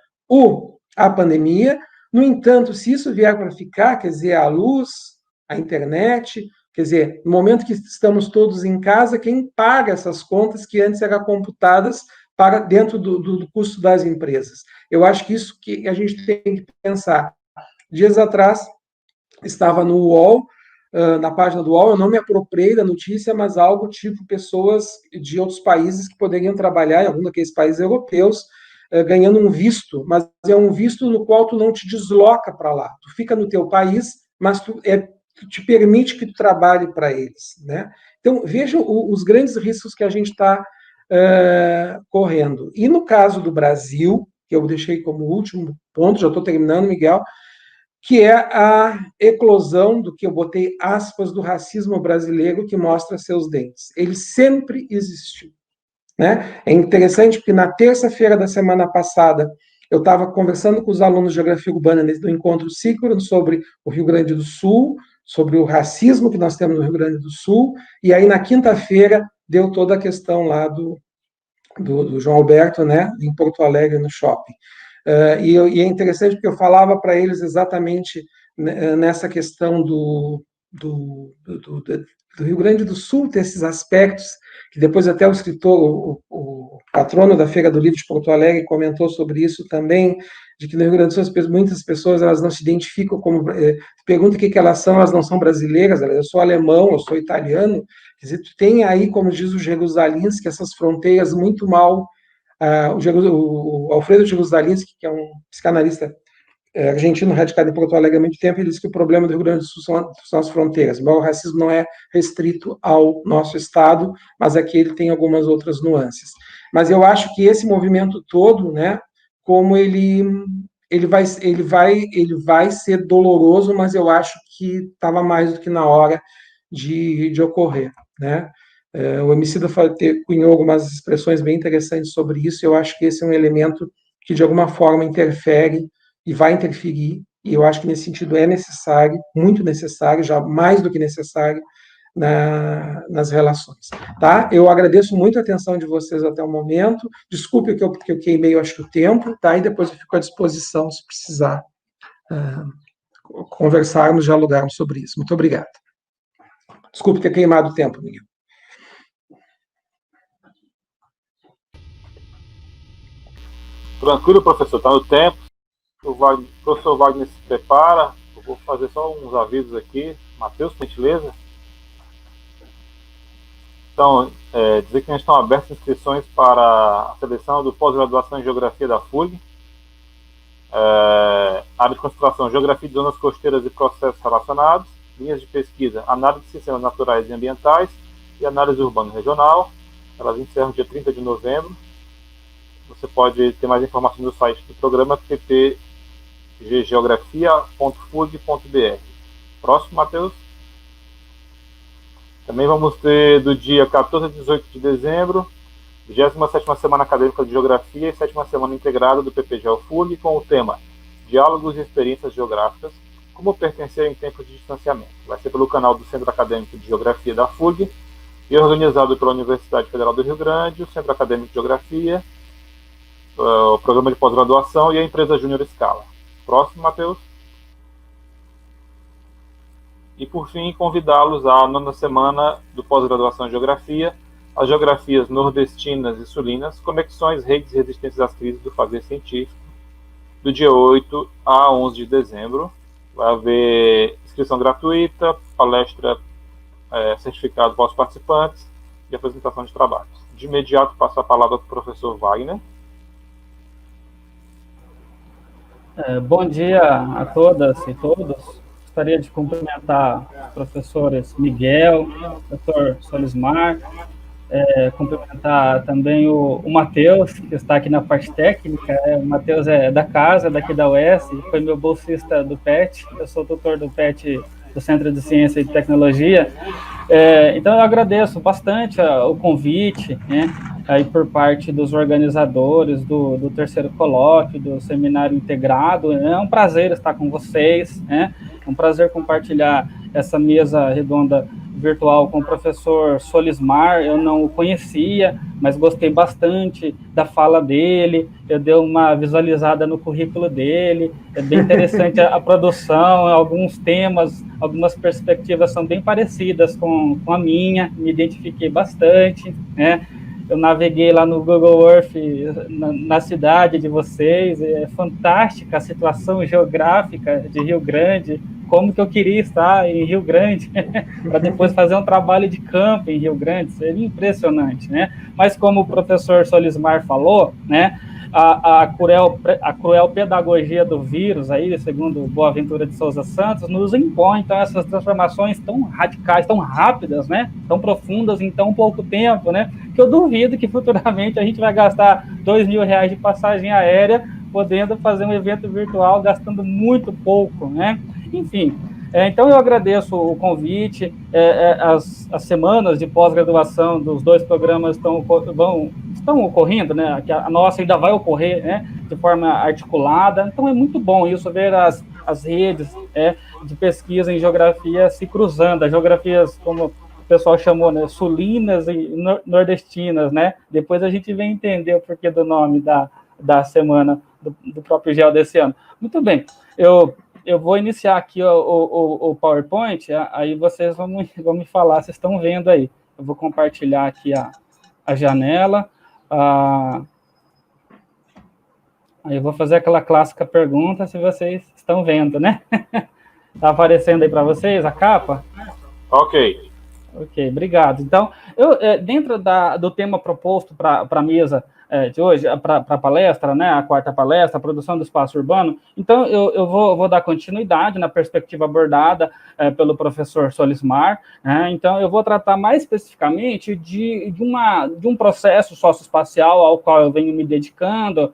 a pandemia. No entanto, se isso vier para ficar, quer dizer, a luz, a internet, quer dizer, no momento que estamos todos em casa, quem paga essas contas que antes eram computadas para dentro do custo das empresas? Eu acho que isso que a gente tem que pensar. Dias atrás, estava no UOL, na página do UOL, eu não me apropriei da notícia, mas algo tipo pessoas de outros países que poderiam trabalhar em algum daqueles países europeus, ganhando um visto, mas é um visto no qual tu não te desloca para lá. Tu fica no teu país, mas tu te permite que tu trabalhe para eles, né? Então, vejam os grandes riscos que a gente está correndo. E no caso do Brasil, que eu deixei como último ponto, já estou terminando, Miguel, que é a eclosão do que eu botei aspas do racismo brasileiro que mostra seus dentes. Ele sempre existiu, né? É interessante porque na terça-feira da semana passada eu estava conversando com os alunos de Geografia Urbana do Encontro Ciclo sobre o Rio Grande do Sul, sobre o racismo que nós temos no Rio Grande do Sul, e aí na quinta-feira deu toda a questão lá do João Alberto, né, em Porto Alegre, no shopping. E é interessante porque eu falava para eles exatamente nessa questão do Rio Grande do Sul, ter esses aspectos, que depois até o escritor, o patrono da Feira do Livro de Porto Alegre comentou sobre isso também, de que no Rio Grande do Sul muitas pessoas elas não se identificam como... pergunta o que elas são, elas não são brasileiras, eu sou alemão, eu sou italiano, quer dizer, tu tem aí, como diz o Jerusalinski, essas fronteiras muito mal... o Alfredo Jerusalinski, que é um psicanalista argentino radicado em Porto Alegre há muito tempo, ele diz que o problema do Rio Grande do Sul são as fronteiras. O racismo não é restrito ao nosso estado, mas aqui ele tem algumas outras nuances. Mas eu acho que esse movimento todo, né, como ele vai ser doloroso, mas eu acho que estava mais do que na hora de ocorrer, né? O Emicida cunhou algumas expressões bem interessantes sobre isso, e eu acho que esse é um elemento que, de alguma forma, interfere e vai interferir, e eu acho que, nesse sentido, é necessário, muito necessário, já mais do que necessário, nas relações. Tá? Eu agradeço muito a atenção de vocês até o momento, desculpe que eu queimei, acho que o tempo, tá? E depois eu fico à disposição, se precisar conversarmos, dialogarmos sobre isso. Muito obrigado. Desculpe ter queimado o tempo, Miguel. Tranquilo, professor, está no tempo. O professor Wagner se prepara. Eu vou fazer só uns avisos aqui. Matheus, por gentileza. Então, dizer que estão abertas inscrições para a seleção do pós-graduação em Geografia da FURG. Área de concentração, Geografia de zonas costeiras e processos relacionados. Linhas de pesquisa, Análise de sistemas naturais e ambientais e Análise urbana regional. Elas encerram dia 30 de novembro. Você pode ter mais informações no site do programa ppggeografia.furg.br. Próximo, Matheus. Também vamos ter do dia 14 a 18 de dezembro, 27ª Semana Acadêmica de Geografia e 7ª Semana Integrada do PPGeoFurg, com o tema Diálogos e Experiências Geográficas, como pertencer em tempos de distanciamento. Vai ser pelo canal do Centro Acadêmico de Geografia da FURG e organizado pela Universidade Federal do Rio Grande, o Centro Acadêmico de Geografia, o programa de pós-graduação e a empresa Júnior Scala. Próximo, Matheus. E, por fim, convidá-los à 9ª semana do pós-graduação em Geografia, as geografias nordestinas e sulinas, conexões, redes e resistências às crises do fazer científico, do dia 8 a 11 de dezembro. Vai haver inscrição gratuita, palestra certificado para os participantes e apresentação de trabalhos. De imediato, passo a palavra para o professor Wagner. Bom dia a todas e todos. Gostaria de cumprimentar os professores Miguel, Dr. Solismar, cumprimentar também o Matheus, que está aqui na parte técnica. O Matheus é da casa, daqui da UES, foi meu bolsista do PET, eu sou tutor do PET do Centro de Ciência e Tecnologia. Então, eu agradeço bastante o convite, né, aí por parte dos organizadores do terceiro colóquio, do seminário integrado. É um prazer estar com vocês, né? É um prazer compartilhar essa mesa redonda virtual com o professor Solismar. Eu não o conhecia, mas gostei bastante da fala dele, eu dei uma visualizada no currículo dele, é bem interessante a produção, alguns temas, algumas perspectivas são bem parecidas com a minha, me identifiquei bastante, né? Eu naveguei lá no Google Earth, na cidade de vocês, é fantástica a situação geográfica de Rio Grande, como que eu queria estar em Rio Grande, para depois fazer um trabalho de campo em Rio Grande, seria impressionante, né? Mas como o professor Solismar falou, né, a cruel pedagogia do vírus, aí, segundo Boaventura de Souza Santos, nos impõe, então, essas transformações tão radicais, tão rápidas, né, tão profundas em tão pouco tempo, né, que eu duvido que futuramente a gente vai gastar R$2.000 de passagem aérea, podendo fazer um evento virtual gastando muito pouco, né? Enfim, então eu agradeço o convite. As semanas de pós-graduação dos 2 programas estão ocorrendo, né? A nossa ainda vai ocorrer, né, de forma articulada. Então é muito bom isso, ver as redes de pesquisa em geografia se cruzando, as geografias, como o pessoal chamou, né, sulinas e nordestinas, né? Depois a gente vem entender o porquê do nome da semana do próprio GEO desse ano. Muito bem, eu vou iniciar aqui o PowerPoint, aí vocês vão me falar, vocês estão vendo aí. Eu vou compartilhar aqui a janela. Aí eu vou fazer aquela clássica pergunta, se vocês estão vendo, né? Está aparecendo aí para vocês a capa? Ok. Ok, obrigado. Então, dentro do tema proposto para a mesa de hoje, para a palestra, né, a 4ª palestra, a produção do espaço urbano, então eu vou dar continuidade na perspectiva abordada pelo professor Solismar, né? Então eu vou tratar mais especificamente de um processo socioespacial ao qual eu venho me dedicando,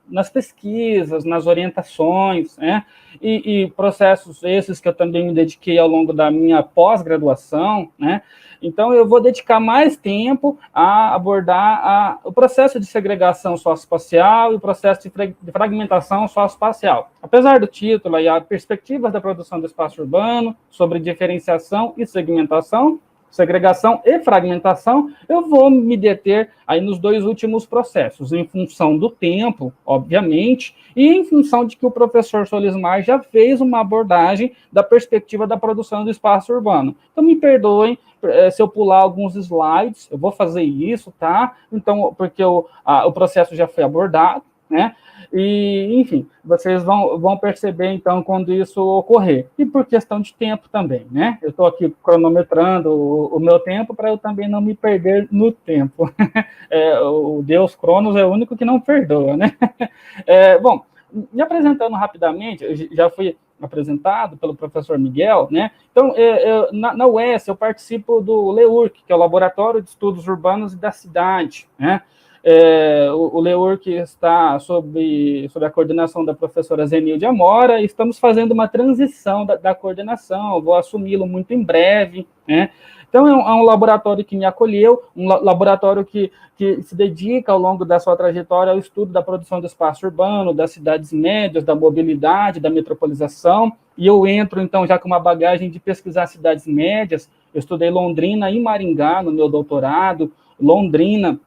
nas pesquisas, nas orientações, né? E processos esses que eu também me dediquei ao longo da minha pós-graduação, né? Então, eu vou dedicar mais tempo a abordar o processo de segregação socioespacial e o processo de fragmentação socioespacial. Apesar do título, aí, a perspectivas da produção do espaço urbano sobre diferenciação e segmentação, segregação e fragmentação, eu vou me deter aí nos 2 últimos processos, em função do tempo, obviamente, e em função de que o professor Solismar já fez uma abordagem da perspectiva da produção do espaço urbano. Então, me perdoem se eu pular alguns slides, eu vou fazer isso, tá? Então, porque o processo já foi abordado, né? E, enfim, vocês vão perceber, então, quando isso ocorrer. E por questão de tempo também, né? Eu estou aqui cronometrando o meu tempo para eu também não me perder no tempo. O Deus Cronos é o único que não perdoa, né? Bom, me apresentando rapidamente, eu já fui apresentado pelo professor Miguel, né? Então, na UES, eu participo do LEURC, que é o Laboratório de Estudos Urbanos e da Cidade, né? O LEURC está sob a coordenação da professora Zenilde Amora, e estamos fazendo uma transição da coordenação, eu vou assumi-lo muito em breve, né? Então, é um laboratório que me acolheu, um laboratório que se dedica, ao longo da sua trajetória, ao estudo da produção do espaço urbano, das cidades médias, da mobilidade, da metropolização, e eu entro, então, já com uma bagagem de pesquisar cidades médias. Eu estudei Londrina e Maringá no meu doutorado, Londrina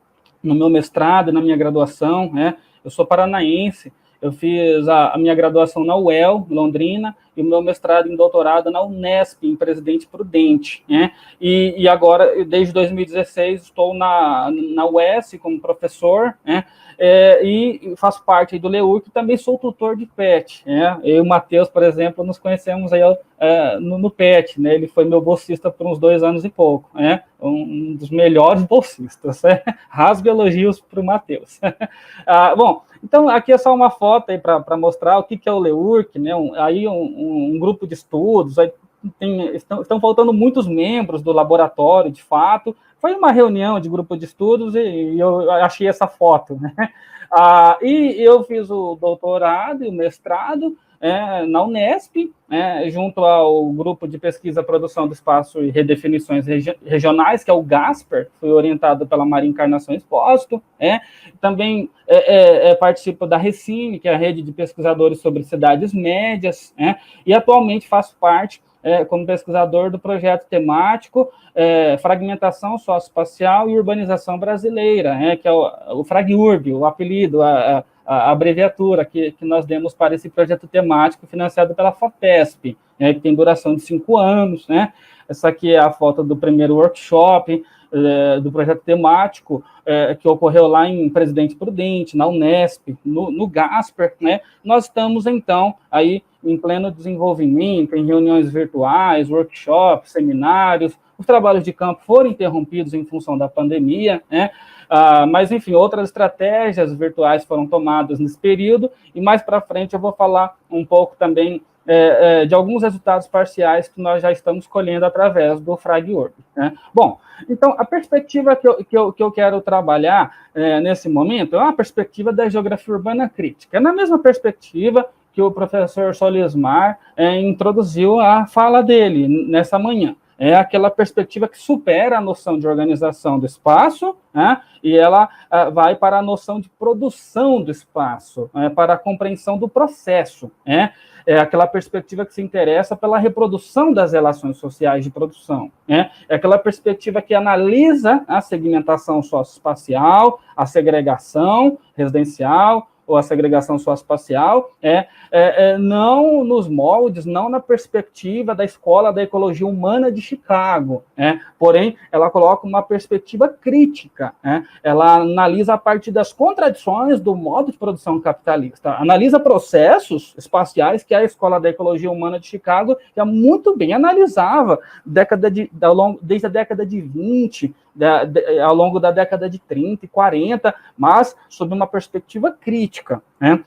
no meu mestrado, na minha graduação, né? Eu sou paranaense, eu fiz a minha graduação na UEL, Londrina, e o meu mestrado e doutorado na Unesp, em Presidente Prudente, né? E agora, desde 2016, estou na UES como professor, né? E faço parte do LEURC, também sou tutor de PET, né? Eu e o Matheus, por exemplo, nos conhecemos aí no PET, né? Ele foi meu bolsista por uns 2 anos e pouco, né? Um dos melhores bolsistas, né? Rasgo elogios para o Matheus. Bom, então aqui é só uma foto aí para mostrar o que é o LEURC, né? Aí um grupo de estudos, aí estão faltando muitos membros do laboratório, de fato. Foi uma reunião de grupo de estudos e eu achei essa foto, né? E eu fiz o doutorado e o mestrado na Unesp, junto ao grupo de pesquisa, produção do espaço e redefinições regionais, que é o GASPER, fui orientado pela Maria Encarnação Expósito. Também participo da Recine, que é a rede de pesquisadores sobre cidades médias, e atualmente faço parte como pesquisador do projeto temático Fragmentação Socioespacial e Urbanização Brasileira, que é o FragUrb, o apelido, a abreviatura que nós demos para esse projeto temático financiado pela FAPESP, que tem duração de 5 anos, né? Essa aqui é a foto do primeiro workshop. do projeto temático que ocorreu lá em Presidente Prudente, na Unesp, no Gasper, né? Nós estamos, então, aí em pleno desenvolvimento, em reuniões virtuais, workshops, seminários. Os trabalhos de campo foram interrompidos em função da pandemia, né? Mas, enfim, outras estratégias virtuais foram tomadas nesse período, e mais para frente eu vou falar um pouco também de alguns resultados parciais que nós já estamos colhendo através do FragOrg, né? Bom, então, a perspectiva que eu quero trabalhar nesse momento é uma perspectiva da geografia urbana crítica. É na mesma perspectiva que o professor Solismar introduziu a fala dele nessa manhã. É aquela perspectiva que supera a noção de organização do espaço, né, e ela vai para a noção de produção do espaço, para a compreensão do processo. É aquela perspectiva que se interessa pela reprodução das relações sociais de produção. É aquela perspectiva que analisa a segmentação socioespacial, a segregação residencial, ou a segregação socioespacial, não nos moldes, não na perspectiva da Escola da Ecologia Humana de Chicago, porém, ela coloca uma perspectiva crítica, ela analisa a partir das contradições do modo de produção capitalista, analisa processos espaciais que a Escola da Ecologia Humana de Chicago já muito bem analisava desde a década de 20, ao longo da década de 30 e 40, mas sob uma perspectiva crítica, né?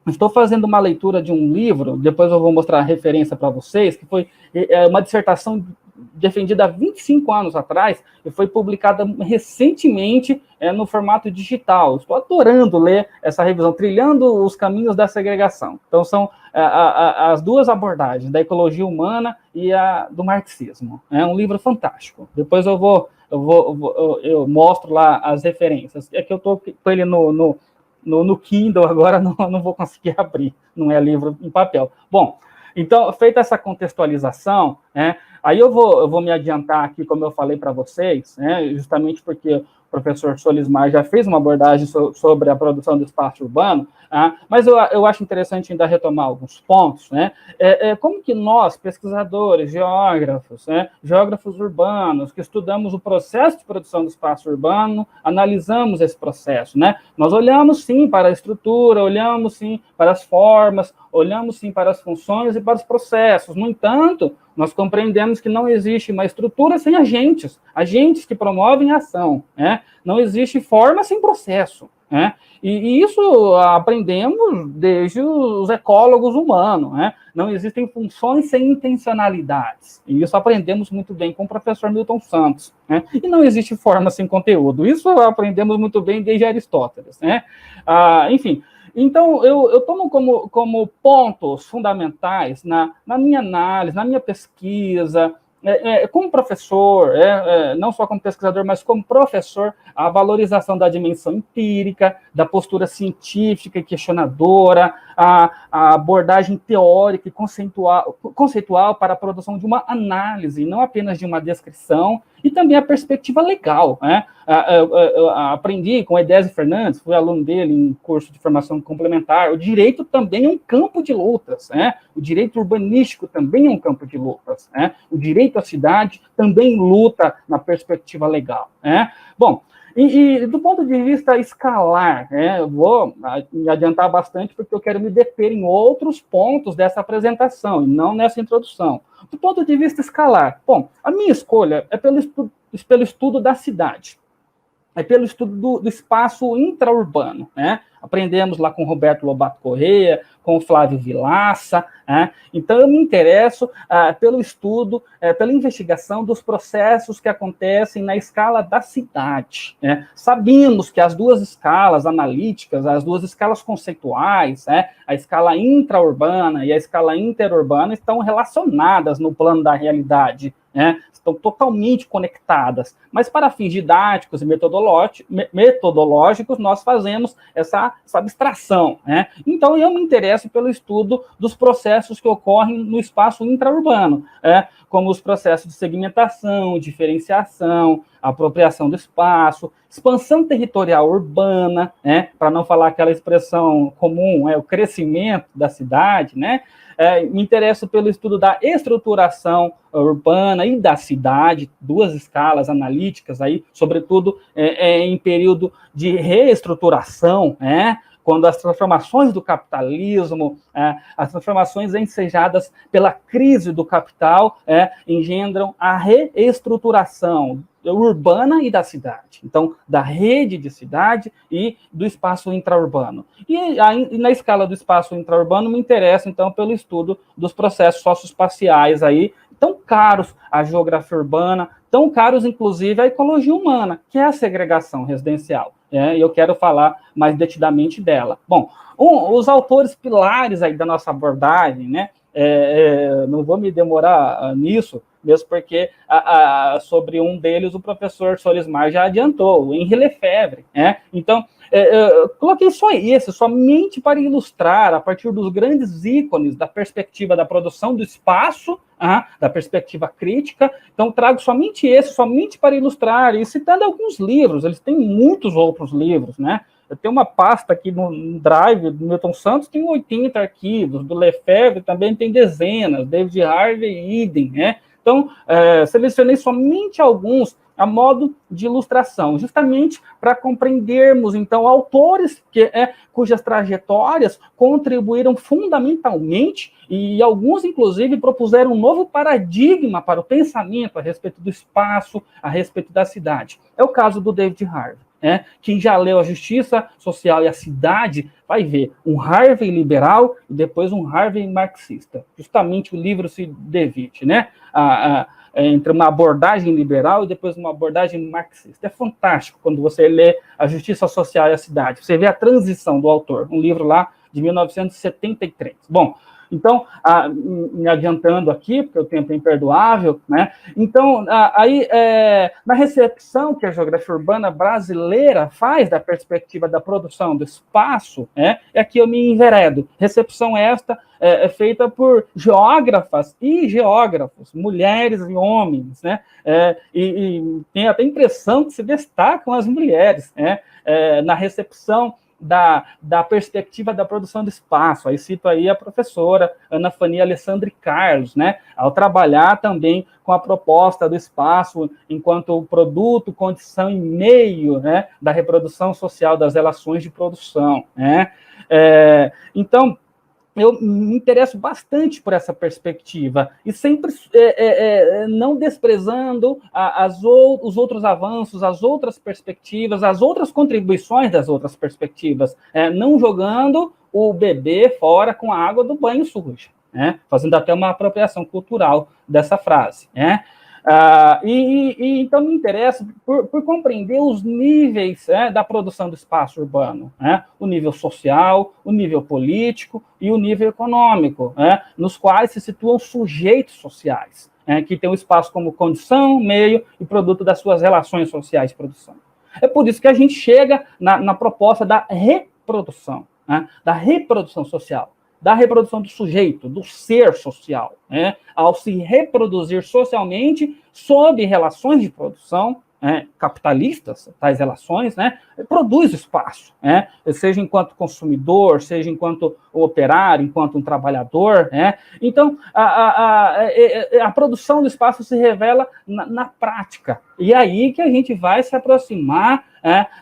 Estou fazendo uma leitura de um livro, depois eu vou mostrar a referência para vocês, que foi uma dissertação defendida há 25 anos atrás e foi publicada recentemente no formato digital. Estou adorando ler essa revisão, Trilhando os Caminhos da Segregação. Então, são as duas abordagens, da ecologia humana e a do marxismo. É um livro fantástico. Depois eu mostro lá as referências. É que eu estou com ele no Kindle, agora não vou conseguir abrir, não é livro em papel. Bom, então, feita essa contextualização, aí eu vou me adiantar aqui, como eu falei para vocês, justamente porque o professor Solismar já fez uma abordagem sobre a produção do espaço urbano, mas eu acho interessante ainda retomar alguns pontos, como que nós, pesquisadores, geógrafos urbanos, que estudamos o processo de produção do espaço urbano, analisamos esse processo, Nós olhamos, sim, para a estrutura, olhamos, sim, para as formas, olhamos, sim, para as funções e para os processos. No entanto, nós compreendemos que não existe uma estrutura sem agentes que promovem a ação, Não existe forma sem processo, E isso aprendemos desde os ecólogos humanos, Não existem funções sem intencionalidades, e isso aprendemos muito bem com o professor Milton Santos, E não existe forma sem conteúdo, isso aprendemos muito bem desde Aristóteles, Enfim, então, eu tomo como pontos fundamentais na minha análise, na minha pesquisa, como professor, não só como pesquisador, mas como professor, a valorização da dimensão empírica, da postura científica e questionadora, a abordagem teórica e conceitual para a produção de uma análise, não apenas de uma descrição, e também a perspectiva legal. Eu aprendi com Edésio Fernandes, fui aluno dele em curso de formação complementar, o direito também é um campo de lutas, o direito urbanístico também é um campo de lutas, o direito à cidade também luta na perspectiva legal. Bom, e do ponto de vista escalar, eu vou me adiantar bastante porque eu quero me deter em outros pontos dessa apresentação, e não nessa introdução. Do ponto de vista escalar, bom, a minha escolha é pelo estudo da cidade, é pelo estudo do espaço intraurbano, Aprendemos lá com Roberto Lobato Corrêa, com o Flávio Vilaça, Então eu me interesso pelo estudo, pela investigação dos processos que acontecem na escala da cidade. Sabemos que as duas escalas analíticas, as duas escalas conceituais, a escala intraurbana e a escala interurbana, estão relacionadas no plano da realidade, estão totalmente conectadas, mas para fins didáticos e metodológicos, nós fazemos essa abstração. Então, eu me interesso pelo estudo dos processos que ocorrem no espaço intraurbano, como os processos de segmentação, diferenciação, apropriação do espaço, expansão territorial urbana, para não falar aquela expressão comum, o crescimento da cidade, me interesso pelo estudo da estruturação urbana e da cidade, duas escalas analíticas aí, sobretudo em período de reestruturação, quando as transformações do capitalismo, as transformações ensejadas pela crise do capital, engendram a reestruturação urbana e da cidade. Então, da rede de cidade e do espaço intraurbano. E na escala do espaço intraurbano, me interessa, então, pelo estudo dos processos socioespaciais aí, tão caros à geografia urbana, tão caros, inclusive, à ecologia humana, que é a segregação residencial. E eu quero falar mais detidamente dela. Bom, os autores pilares aí da nossa abordagem, não vou me demorar nisso, mesmo porque sobre um deles o professor Solismar já adiantou, o Henri Lefebvre. Então, coloquei somente para ilustrar, a partir dos grandes ícones da perspectiva da produção do espaço, da perspectiva crítica. Então, trago somente para ilustrar, e citando alguns livros, eles têm muitos outros livros, Eu tenho uma pasta aqui no Drive do Milton Santos, tem 80 arquivos, do Lefebvre também tem dezenas, David Harvey, idem, Então, selecionei somente alguns a modo de ilustração, justamente para compreendermos, então, autores cujas trajetórias contribuíram fundamentalmente e alguns, inclusive, propuseram um novo paradigma para o pensamento a respeito do espaço, a respeito da cidade. É o caso do David Harvey. Quem já leu A Justiça Social e a Cidade vai ver um Harvey liberal e depois um Harvey marxista. Justamente o livro se divide, entre uma abordagem liberal e depois uma abordagem marxista. É fantástico quando você lê A Justiça Social e a Cidade. Você vê a transição do autor, um livro lá de 1973. Bom, então, me adiantando aqui, porque o tempo é imperdoável, Então, na recepção que a geografia urbana brasileira faz da perspectiva da produção do espaço, é que eu me enveredo. Recepção esta é feita por geógrafas e geógrafos, mulheres e homens, e tem até a impressão que se destacam as mulheres, na recepção da perspectiva da produção do espaço. Aí cito aí a professora Ana Fania Alessandri Carlos, ao trabalhar também com a proposta do espaço enquanto produto, condição e meio, da reprodução social das relações de produção. Então, eu me interesso bastante por essa perspectiva e sempre não desprezando os outros avanços, as outras perspectivas, as outras contribuições das outras perspectivas, não jogando o bebê fora com a água do banho suja, fazendo até uma apropriação cultural dessa frase. Então me interessa por compreender os níveis da produção do espaço urbano, o nível social, o nível político e o nível econômico, nos quais se situam sujeitos sociais, que têm o espaço como condição, meio e produto das suas relações sociais de produção. É por isso que a gente chega na proposta da reprodução social, da reprodução do sujeito, do ser social, ao se reproduzir socialmente sob relações de produção capitalistas, tais relações, produz espaço, seja enquanto consumidor, seja enquanto operário, enquanto um trabalhador. Então, a produção do espaço se revela na prática. E aí que a gente vai se aproximar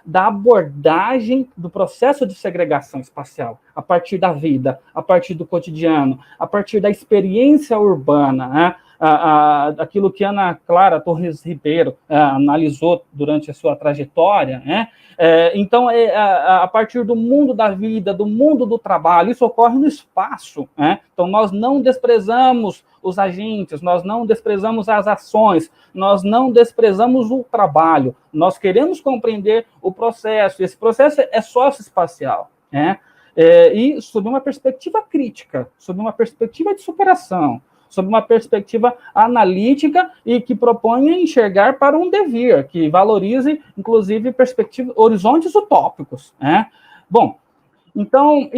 da abordagem do processo de segregação espacial, a partir da vida, a partir do cotidiano, a partir da experiência urbana, aquilo que Ana Clara Torres Ribeiro analisou durante a sua trajetória, então, a partir do mundo da vida, do mundo do trabalho, isso ocorre no espaço, então nós não desprezamos os agentes, nós não desprezamos as ações, nós não desprezamos o trabalho, nós queremos compreender o processo, esse processo é socioespacial, e sob uma perspectiva crítica, sob uma perspectiva de superação, sob uma perspectiva analítica e que proponha enxergar para um devir, que valorize, inclusive, horizontes utópicos. Bom, Então,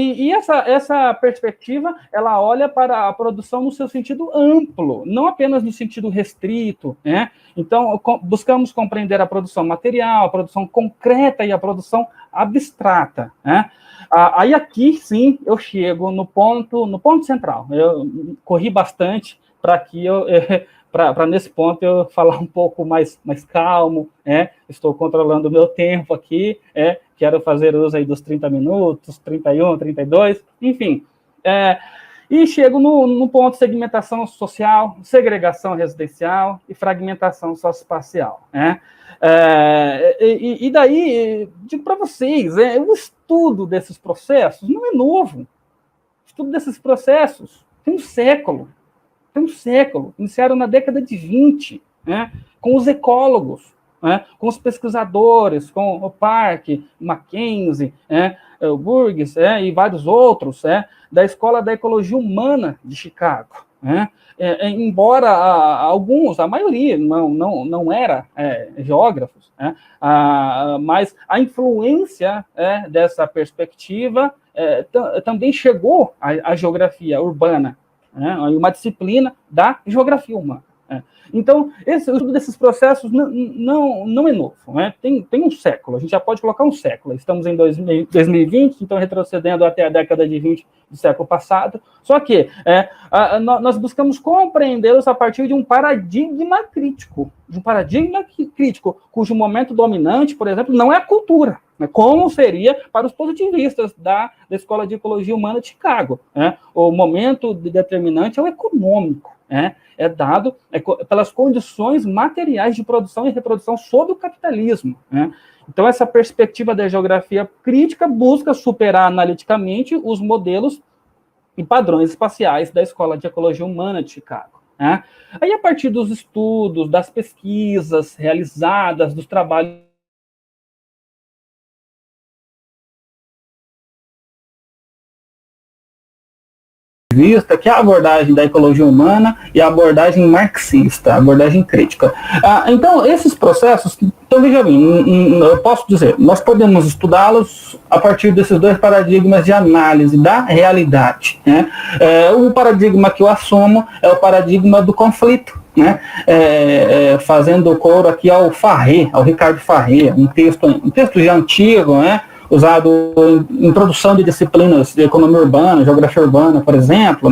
essa perspectiva, ela olha para a produção no seu sentido amplo, não apenas no sentido restrito, né? Então, buscamos compreender a produção material, a produção concreta e a produção abstrata, né? Aí aqui, sim, eu chego no ponto central. Eu corri bastante para que para nesse ponto eu falar um pouco mais calmo, estou controlando o meu tempo aqui, quero fazer uso aí dos 30 minutos, 31, 32, enfim. E chego no ponto de segmentação social, segregação residencial e fragmentação socioespacial. E daí, digo para vocês, o estudo desses processos não é novo. O estudo desses processos tem um século. Iniciaram na década de 20, com os ecólogos, com os pesquisadores, com o Park, Mackenzie, o Burgess, e vários outros, da Escola da Ecologia Humana de Chicago. Embora alguns, a maioria, não era geógrafos, mas a influência dessa perspectiva também chegou à geografia urbana, uma disciplina da geografia humana. Então, o estudo desses processos não é novo. Tem um século, a gente já pode colocar um século. Estamos em 2020, então retrocedendo até a década de 20 do século passado. Só que nós buscamos compreendê-los a partir de um paradigma crítico. Cujo momento dominante, por exemplo, não é a cultura, como seria para os positivistas da Escola de Ecologia Humana de Chicago. O momento determinante é o econômico, é dado pelas condições materiais de produção e reprodução sob o capitalismo. Então, essa perspectiva da geografia crítica busca superar analiticamente os modelos e padrões espaciais da Escola de Ecologia Humana de Chicago. Aí, a partir dos estudos, das pesquisas realizadas, dos trabalhos vista, que é a abordagem da ecologia humana e a abordagem marxista, a abordagem crítica. Então, esses processos, então veja bem, eu posso dizer, nós podemos estudá-los a partir desses dois paradigmas de análise da realidade. O paradigma que eu assumo é o paradigma do conflito, fazendo coro aqui ao Ricardo Farré, um texto já antigo, usado em introdução de disciplinas de economia urbana, geografia urbana, por exemplo,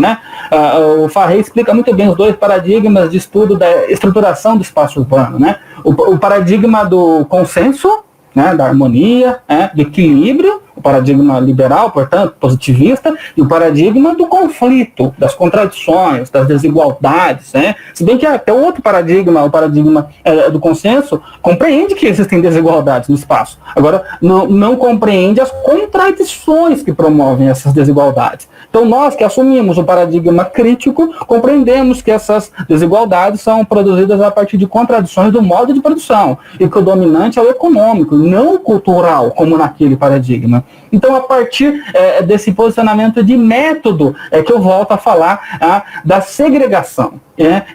o Farré explica muito bem os dois paradigmas de estudo da estruturação do espaço urbano, o paradigma do consenso, da harmonia, do equilíbrio, o paradigma liberal, portanto, positivista, e o paradigma do conflito, das contradições, das desigualdades. Se bem que até outro paradigma, o paradigma do consenso, compreende que existem desigualdades no espaço. Agora, não compreende as contradições que promovem essas desigualdades. Então, nós que assumimos o paradigma crítico, compreendemos que essas desigualdades são produzidas a partir de contradições do modo de produção, e que o dominante é o econômico, não o cultural, como naquele paradigma. Então, a partir desse posicionamento de método, é que eu volto a falar da segregação.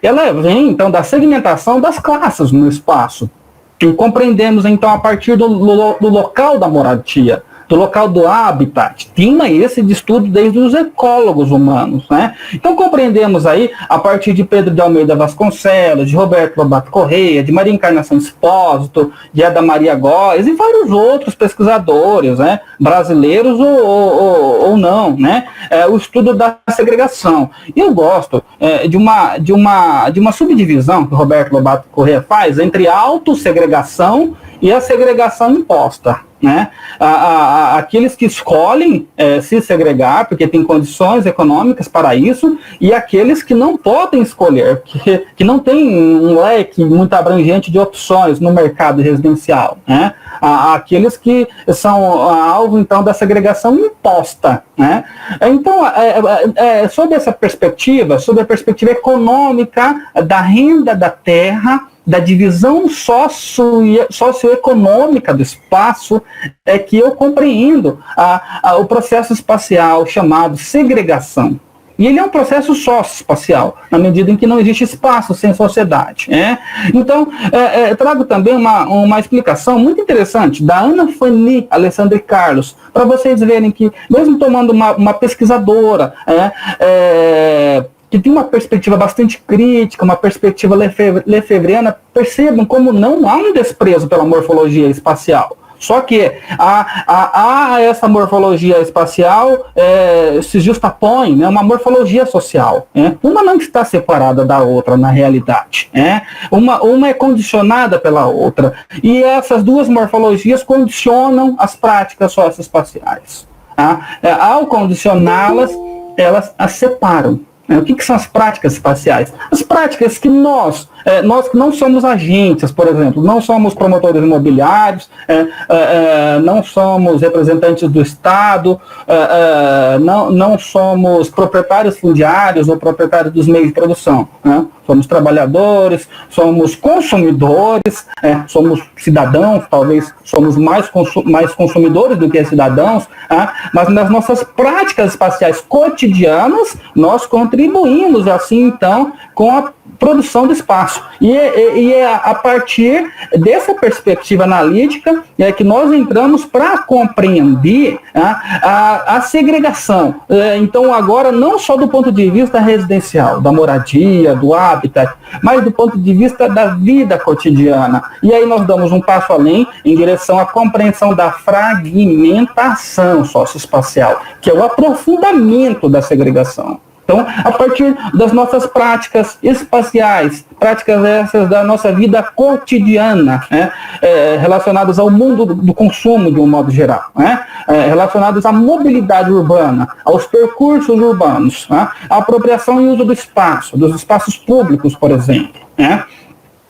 Ela vem, então, da segmentação das classes no espaço. E compreendemos, então, a partir do local da moradia, do local do habitat, tema esse de estudo desde os ecólogos humanos. Então, compreendemos aí, a partir de Pedro de Almeida Vasconcelos, de Roberto Lobato Correia, de Maria Encarnação Espósito, de Eda Maria Góes e vários outros pesquisadores, brasileiros ou não, o estudo da segregação. E eu gosto de uma subdivisão que o Roberto Lobato Correia faz entre a autossegregação e a segregação imposta. Aqueles que escolhem se segregar, porque têm condições econômicas para isso, e aqueles que não podem escolher, que não têm um leque muito abrangente de opções no mercado residencial. Aqueles que são alvo, então, da segregação imposta. Então, sob essa perspectiva, sob a perspectiva econômica da renda da terra, da divisão socioeconômica do espaço, é que eu compreendo o processo espacial chamado segregação. E ele é um processo socioespacial, na medida em que não existe espaço sem sociedade. Então, trago também uma explicação muito interessante da Ana Fanny Alessandra e Carlos, para vocês verem que, mesmo tomando uma pesquisadora, que tem uma perspectiva bastante crítica, uma perspectiva lefebvriana, percebam como não há um desprezo pela morfologia espacial. Só que a essa morfologia espacial se justapõe, né, uma morfologia social. Uma não está separada da outra na realidade. Uma é condicionada pela outra. E essas duas morfologias condicionam as práticas socioespaciais. Ao condicioná-las, elas as separam. O que são as práticas espaciais? As práticas que nós que não somos agentes, por exemplo, não somos promotores imobiliários, não somos representantes do Estado, não somos proprietários fundiários ou proprietários dos meios de produção. Somos trabalhadores, somos consumidores, somos cidadãos, talvez somos mais consumidores do que cidadãos, mas nas nossas práticas espaciais cotidianas, nós contribuímos, assim, então, com a produção do espaço. E é a partir dessa perspectiva analítica que nós entramos para compreender a segregação. Então, agora, não só do ponto de vista residencial, da moradia, do habitat, mas do ponto de vista da vida cotidiana. E aí nós damos um passo além em direção à compreensão da fragmentação socioespacial, que é o aprofundamento da segregação. Então, a partir das nossas práticas espaciais, práticas essas da nossa vida cotidiana, relacionadas ao mundo do consumo de um modo geral, relacionadas à mobilidade urbana, aos percursos urbanos, à apropriação e uso do espaço, dos espaços públicos, por exemplo.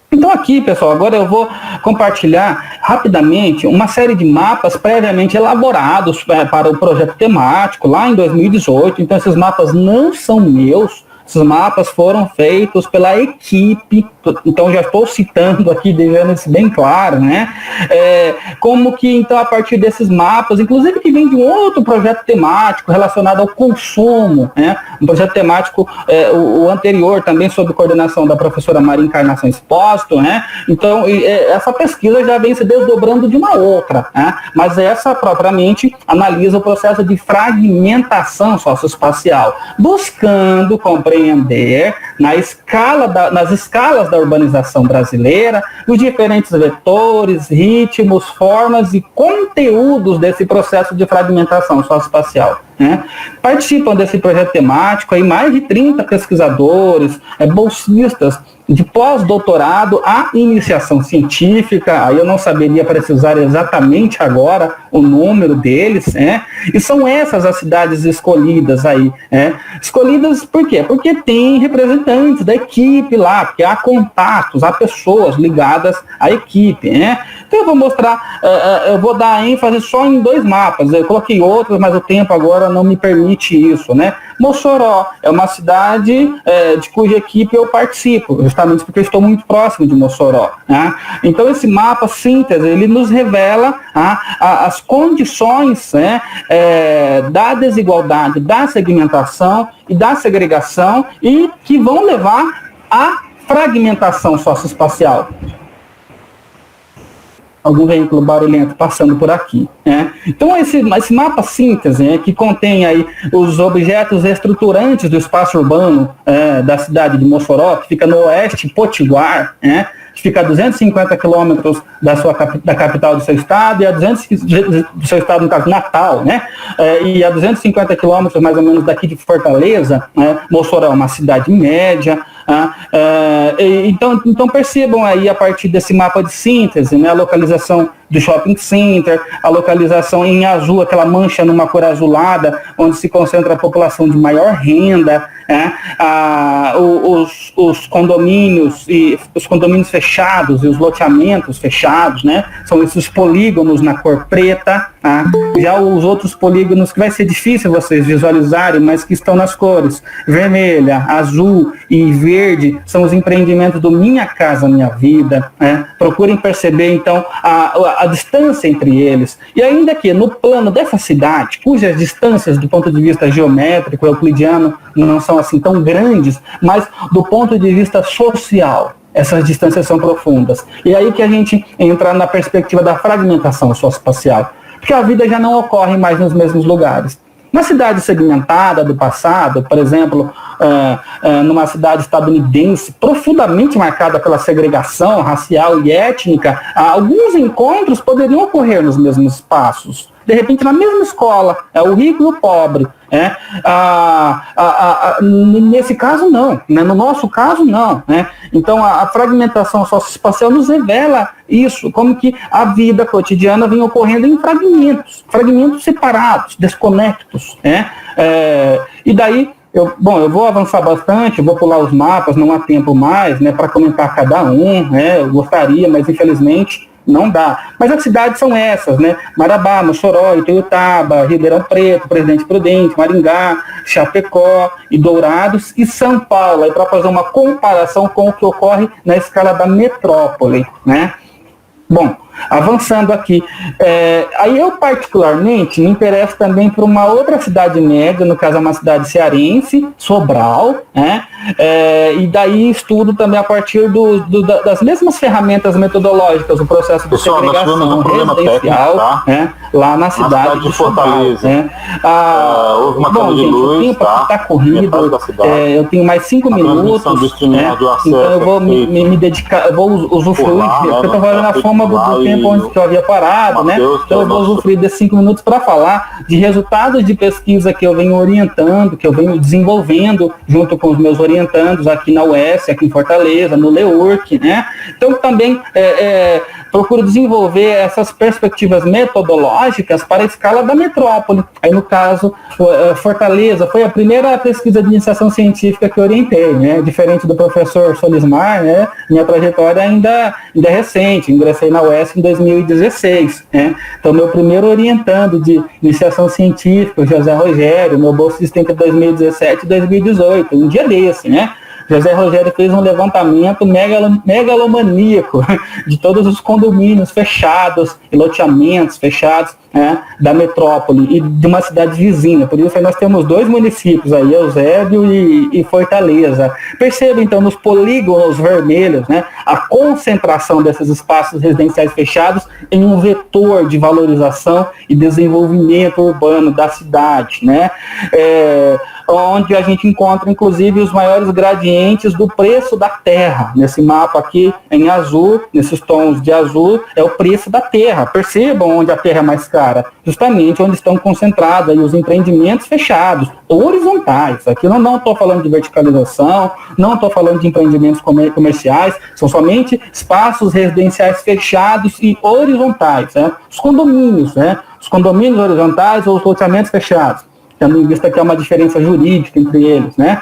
Então aqui, pessoal, agora eu vou compartilhar rapidamente uma série de mapas previamente elaborados para o projeto temático lá em 2018. Então esses mapas não são meus, esses mapas foram feitos pela equipe, então já estou citando aqui, deixando isso bem claro, como que, então, a partir desses mapas, inclusive que vem de um outro projeto temático relacionado ao consumo, um projeto temático, o anterior, também sob coordenação da professora Maria Encarnação Espósito, então essa pesquisa já vem se desdobrando de uma outra, mas essa propriamente analisa o processo de fragmentação socioespacial, buscando compreender nas escalas da urbanização brasileira os diferentes vetores, ritmos, formas e conteúdos desse processo de fragmentação socioespacial. Participam desse projeto temático aí mais de 30 pesquisadores, bolsistas de pós-doutorado à iniciação científica, aí eu não saberia precisar exatamente agora o número deles, e são essas as cidades escolhidas aí, escolhidas por quê? Porque tem representantes da equipe lá, porque há contatos, há pessoas ligadas à equipe, Então eu vou mostrar, eu vou dar ênfase só em 2 mapas, eu coloquei outros, mas o tempo agora não me permite isso, Mossoró é uma cidade de cuja equipe eu participo, justamente porque eu estou muito próximo de Mossoró. Então esse mapa síntese, ele nos revela as condições da desigualdade, da segmentação e da segregação e que vão levar à fragmentação socioespacial. Algum veículo barulhento passando por aqui. Então, esse mapa síntese, que contém aí os objetos estruturantes do espaço urbano da cidade de Mossoró, que fica no oeste potiguar, que fica a 250 quilômetros da capital do seu estado, e a 200 do seu estado, no caso, Natal, e a 250 quilômetros, mais ou menos, daqui de Fortaleza. Mossoró é uma cidade média. Então percebam aí, a partir desse mapa de síntese, a localização do shopping center, a localização em azul, aquela mancha numa cor azulada, onde se concentra a população de maior renda, os condomínios e os condomínios fechados e os loteamentos fechados, são esses polígonos na cor preta. Já os outros polígonos que vai ser difícil vocês visualizarem, mas que estão nas cores vermelha, azul e verde, são os empreendimentos do Minha Casa Minha Vida. Procurem perceber então a distância entre eles. E ainda que no plano dessa cidade, cujas distâncias do ponto de vista geométrico, euclidiano, não são assim tão grandes, mas do ponto de vista social, essas distâncias são profundas. E aí que a gente entra na perspectiva da fragmentação socioespacial, porque a vida já não ocorre mais nos mesmos lugares. Uma cidade segmentada do passado, por exemplo, numa cidade estadunidense profundamente marcada pela segregação racial e étnica, alguns encontros poderiam ocorrer nos mesmos espaços. De repente, na mesma escola, o rico e o pobre. Nesse caso, não. Né? No nosso caso, não. Né? Então, a fragmentação socioespacial nos revela isso, como que a vida cotidiana vem ocorrendo em fragmentos separados, desconectos. Né? E daí, eu vou avançar bastante, vou pular os mapas, não há tempo mais, né, para comentar cada um, né, eu gostaria, mas infelizmente não dá. Mas as cidades são essas, né? Marabá, Mossoró, Ituiutaba, Ribeirão Preto, Presidente Prudente, Maringá, Chapecó e Dourados e São Paulo, para fazer uma comparação com o que ocorre na escala da metrópole, né? Bom, avançando aqui, aí eu particularmente me interesso também por uma outra cidade média, no caso é uma cidade cearense, Sobral, né? E daí estudo também a partir das mesmas ferramentas metodológicas, o processo de segregação residencial, tá? Né? Lá na cidade de Fortaleza. Né? Houve uma queda de luz, o tempo está corrido, eu tenho mais 5 minutos, né? Então eu vou me dedicar, eu vou usufruir, porque eu estou fazendo a forma do tempo onde eu havia parado, né? Então eu vou usufruir desses 5 minutos para falar de resultados de pesquisa que eu venho orientando, que eu venho desenvolvendo junto com os meus orientandos aqui na UES, aqui em Fortaleza, no LEURC, né? Então também procuro desenvolver essas perspectivas metodológicas para a escala da metrópole. Aí no caso, Fortaleza foi a primeira pesquisa de iniciação científica que eu orientei, né? Diferente do professor Solismar, né? Minha trajetória ainda é recente, ingressei na UES em 2016, né? Então meu primeiro orientando de iniciação científica, o José Rogério, meu bolso assistente 2017 e 2018, um dia desse, né? José Rogério fez um levantamento megalomaníaco de todos os condomínios fechados e loteamentos fechados, né, da metrópole e de uma cidade vizinha. Por isso nós temos 2 municípios aí, Eusébio e Fortaleza. Perceba então nos polígonos vermelhos, né, a concentração desses espaços residenciais fechados em um vetor de valorização e desenvolvimento urbano da cidade, né? Onde a gente encontra, inclusive, os maiores gradientes do preço da terra. Nesse mapa aqui, em azul, nesses tons de azul, é o preço da terra. Percebam onde a terra é mais cara. Justamente onde estão concentrados aí os empreendimentos fechados, horizontais. Aqui eu não estou falando de verticalização, não estou falando de empreendimentos comerciais, são somente espaços residenciais fechados e horizontais. Né? Os condomínios, né? Os condomínios horizontais ou os loteamentos fechados. Tendo em vista que há uma diferença jurídica entre eles, né?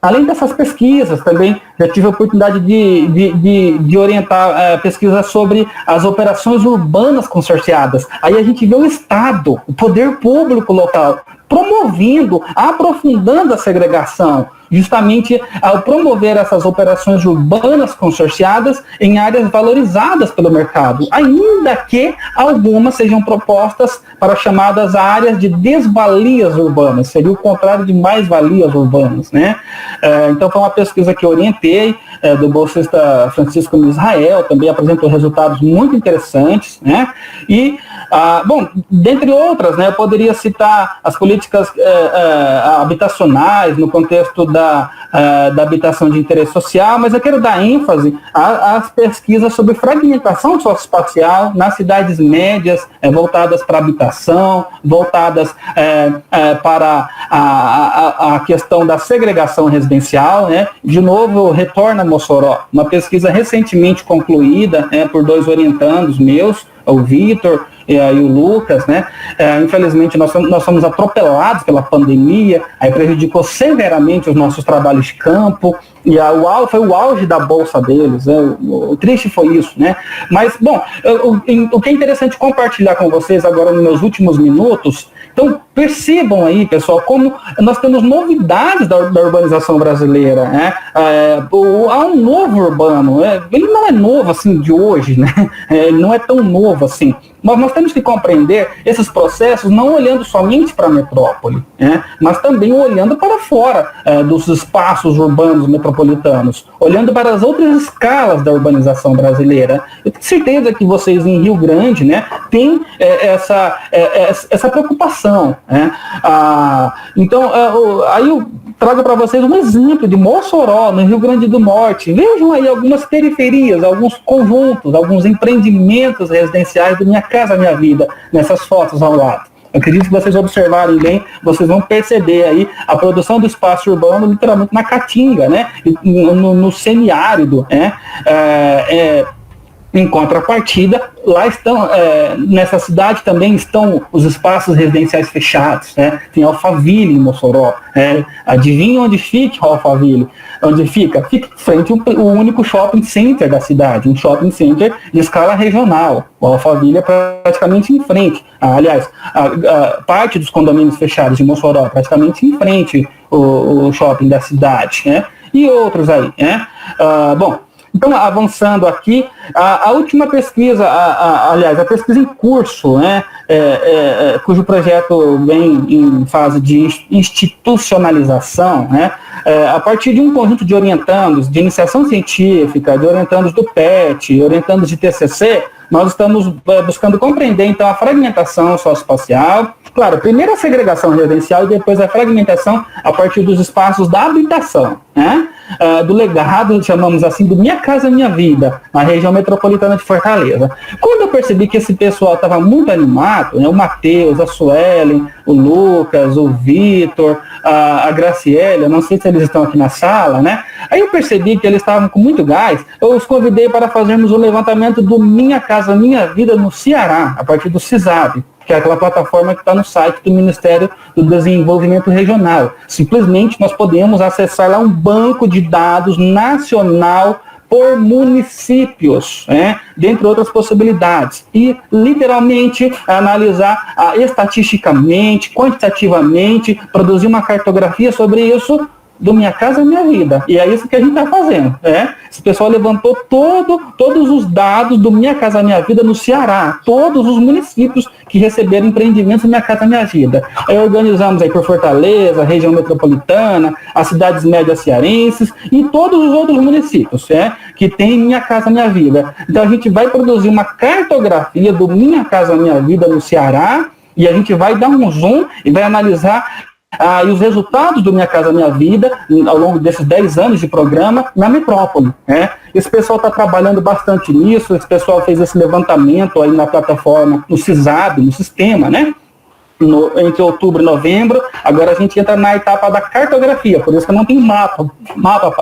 Além dessas pesquisas, também já tive a oportunidade de orientar pesquisas sobre as operações urbanas consorciadas. Aí a gente vê o Estado, o poder público local, promovendo, aprofundando a segregação, justamente ao promover essas operações urbanas consorciadas em áreas valorizadas pelo mercado, ainda que algumas sejam propostas para chamadas áreas de desvalias urbanas, seria o contrário de mais-valias urbanas, né? Então foi uma pesquisa que eu orientei, do bolsista Francisco Israel, também apresentou resultados muito interessantes, né? E, dentre outras, né, eu poderia citar as políticas habitacionais no contexto da habitação de interesse social, mas eu quero dar ênfase às pesquisas sobre fragmentação socioespacial nas cidades médias, voltadas para a habitação, voltadas para a questão da segregação residencial, né? De novo, retorna a Mossoró, uma pesquisa recentemente concluída, por 2 orientandos meus, o Vitor e o Lucas, né? Infelizmente nós fomos atropelados pela pandemia, aí prejudicou severamente os nossos trabalhos de campo, e foi o auge da bolsa deles, né? O triste foi isso, né? Mas, bom, o que é interessante compartilhar com vocês agora nos meus últimos minutos, então, percebam aí, pessoal, como nós temos novidades da urbanização brasileira, né? Há um novo urbano, ele não é novo assim de hoje, né? Ele não é tão novo assim. Mas nós temos que compreender esses processos não olhando somente para a metrópole, né? Mas também olhando para fora dos espaços urbanos metropolitanos, olhando para as outras escalas da urbanização brasileira. Eu tenho certeza que vocês em Rio Grande, né, têm essa preocupação, né? Então, aí eu trago para vocês um exemplo de Mossoró, no Rio Grande do Norte. Vejam aí algumas periferias, alguns conjuntos, alguns empreendimentos residenciais do Minha Casa Minha Vida, nessas fotos ao lado. Eu acredito que vocês observarem bem, vocês vão perceber aí a produção do espaço urbano literalmente na caatinga, né? No semiárido, né? Em contrapartida, lá estão, nessa cidade também estão os espaços residenciais fechados, né? Tem Alphaville em Mossoró. Adivinha onde fica Alphaville? Onde fica? Fica em frente ao único shopping center da cidade, um shopping center de escala regional. O Alphaville é praticamente em frente. Aliás, a parte dos condomínios fechados de Mossoró é praticamente em frente o shopping da cidade, né? E outros aí, né? Bom, então, avançando aqui, a última pesquisa, aliás, a pesquisa em curso, né, cujo projeto vem em fase de institucionalização, né, a partir de um conjunto de orientandos de iniciação científica, de orientandos do PET, orientandos de TCC, nós estamos buscando compreender, então, a fragmentação socioespacial. Claro, primeiro a segregação residencial e depois a fragmentação a partir dos espaços da habitação, né? Do legado, chamamos assim, do Minha Casa Minha Vida, na região metropolitana de Fortaleza. Quando eu percebi que esse pessoal estava muito animado, né, o Matheus, a Suelen, o Lucas, o Vitor, a Graciela, eu não sei se eles estão aqui na sala, né? Aí eu percebi que eles estavam com muito gás, eu os convidei para fazermos o levantamento do Minha Casa Minha Vida no Ceará, a partir do CISAB, que é aquela plataforma que está no site do Ministério do Desenvolvimento Regional. Simplesmente nós podemos acessar lá um banco de dados nacional por municípios, né, dentre outras possibilidades, e literalmente analisar estatisticamente, quantitativamente, produzir uma cartografia sobre isso, do Minha Casa Minha Vida. E é isso que a gente está fazendo, né? Esse pessoal levantou todos os dados do Minha Casa Minha Vida no Ceará, todos os municípios que receberam empreendimentos do Minha Casa Minha Vida. Aí organizamos aí por Fortaleza, região metropolitana, as cidades médias cearenses e todos os outros municípios, que tem Minha Casa Minha Vida. Então a gente vai produzir uma cartografia do Minha Casa Minha Vida no Ceará e a gente vai dar um zoom e vai analisar e os resultados do Minha Casa Minha Vida, ao longo desses 10 anos de programa, na metrópole, né? Esse pessoal está trabalhando bastante nisso, esse pessoal fez esse levantamento aí na plataforma, no CISAB, no sistema, né? Entre outubro e novembro. Agora a gente entra na etapa da cartografia, por isso que eu não tenho mapa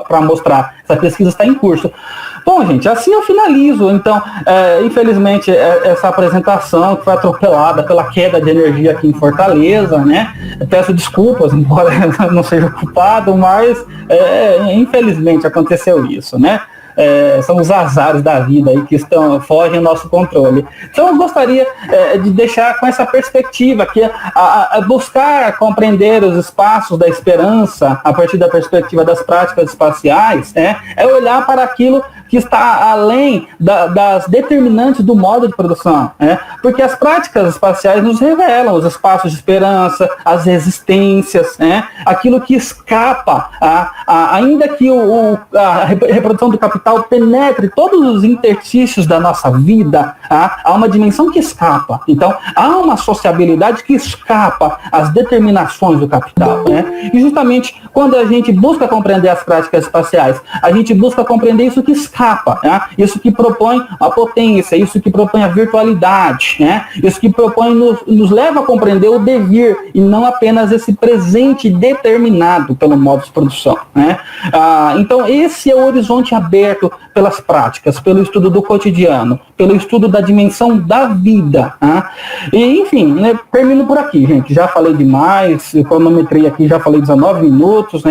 para mostrar. Essa pesquisa está em curso. Bom, gente, assim eu finalizo. Então, infelizmente, essa apresentação que foi atropelada pela queda de energia aqui em Fortaleza, né? Eu peço desculpas, embora eu não seja culpado, mas infelizmente aconteceu isso, né? São os azares da vida aí que fogem ao nosso controle. Então eu gostaria de deixar com essa perspectiva, que buscar compreender os espaços da esperança a partir da perspectiva das práticas espaciais, é olhar para aquilo que está além das determinantes do modo de produção, porque as práticas espaciais nos revelam os espaços de esperança, as resistências, aquilo que escapa, ainda que a reprodução do capital penetre todos os interstícios da nossa vida, há uma dimensão que escapa. Então, há uma sociabilidade que escapa às determinações do capital, E justamente quando a gente busca compreender as práticas espaciais, a gente busca compreender isso que escapa, isso que propõe a potência, isso que propõe a virtualidade, isso que propõe, nos leva a compreender o devir e não apenas esse presente determinado pelo modo de produção, Então, esse é o horizonte aberto pelas práticas, pelo estudo do cotidiano, pelo estudo da dimensão da vida. E, enfim, termino por aqui, gente. Já falei demais, eu cronometrei aqui, já falei 19 minutos,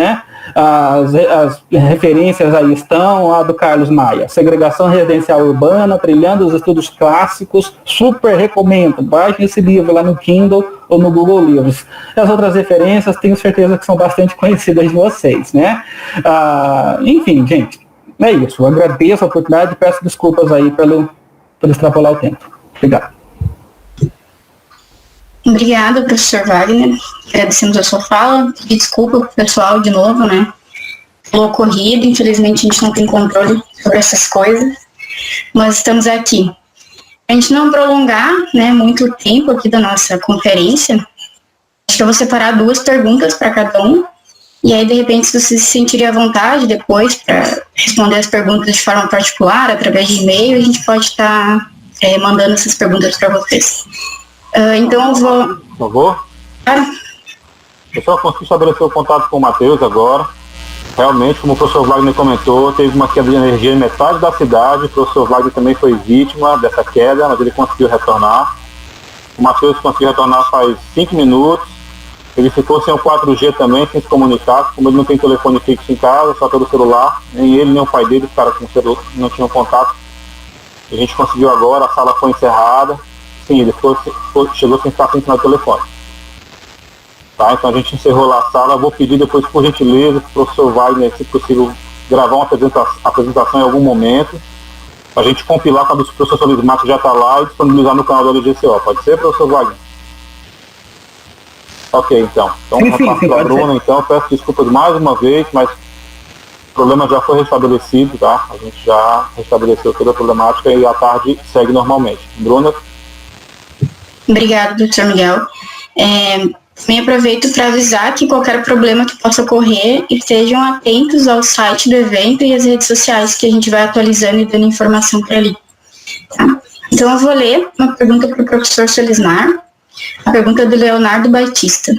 as referências aí estão, a do Carlos Maia, Segregação Residencial Urbana, Trilhando os Estudos Clássicos, super recomendo, baixem esse livro lá no Kindle ou no Google Livros. As outras referências, tenho certeza que são bastante conhecidas de vocês, né? Enfim, gente, é isso. Eu agradeço a oportunidade e peço desculpas aí pelo extrapolar o tempo. Obrigado. Obrigada, professor Wagner. Agradecemos a sua fala. E desculpa pro pessoal de novo, né? Pelo ocorrido, infelizmente a gente não tem controle sobre essas coisas, mas estamos aqui. A gente não prolongar, né, muito tempo aqui da nossa conferência, acho que eu vou separar 2 perguntas para cada um, e aí, de repente, se você se sentir à vontade depois para responder as perguntas de forma particular, através de e-mail, a gente pode estar mandando essas perguntas para vocês. Então, eu vou... Por favor. Claro. Eu só consegui estabelecer o contato com o Matheus agora. Realmente, como o professor Wagner comentou, teve uma queda de energia em metade da cidade. O professor Wagner também foi vítima dessa queda, mas ele conseguiu retornar. O Matheus conseguiu retornar faz 5 minutos. Ele ficou sem o 4G também, sem se comunicar. Como ele não tem telefone fixo em casa, só pelo celular. Nem ele, nem o pai dele, ficaram com o celular, não tinham contato. A gente conseguiu agora, a sala foi encerrada. Sim, ele chegou sem estar sem sinal de telefone. Tá, então a gente encerrou lá a sala. Vou pedir depois, por gentileza, para o professor Wagner, se possível, gravar uma apresentação em algum momento, para a gente compilar com a do professor Solismar, que já está lá, e disponibilizar no canal da LGCO. Pode ser, professor Wagner? Ok, então. Então, repasso da Bruna, então, peço desculpas mais uma vez, mas o problema já foi restabelecido, tá? A gente já restabeleceu toda a problemática e a tarde segue normalmente. Bruna? Obrigada, doutor Miguel. Também aproveito para avisar que qualquer problema que possa ocorrer, estejam atentos ao site do evento e às redes sociais, que a gente vai atualizando e dando informação por ali. Tá? Então, eu vou ler uma pergunta para o professor Solismar, a pergunta do Leonardo Batista.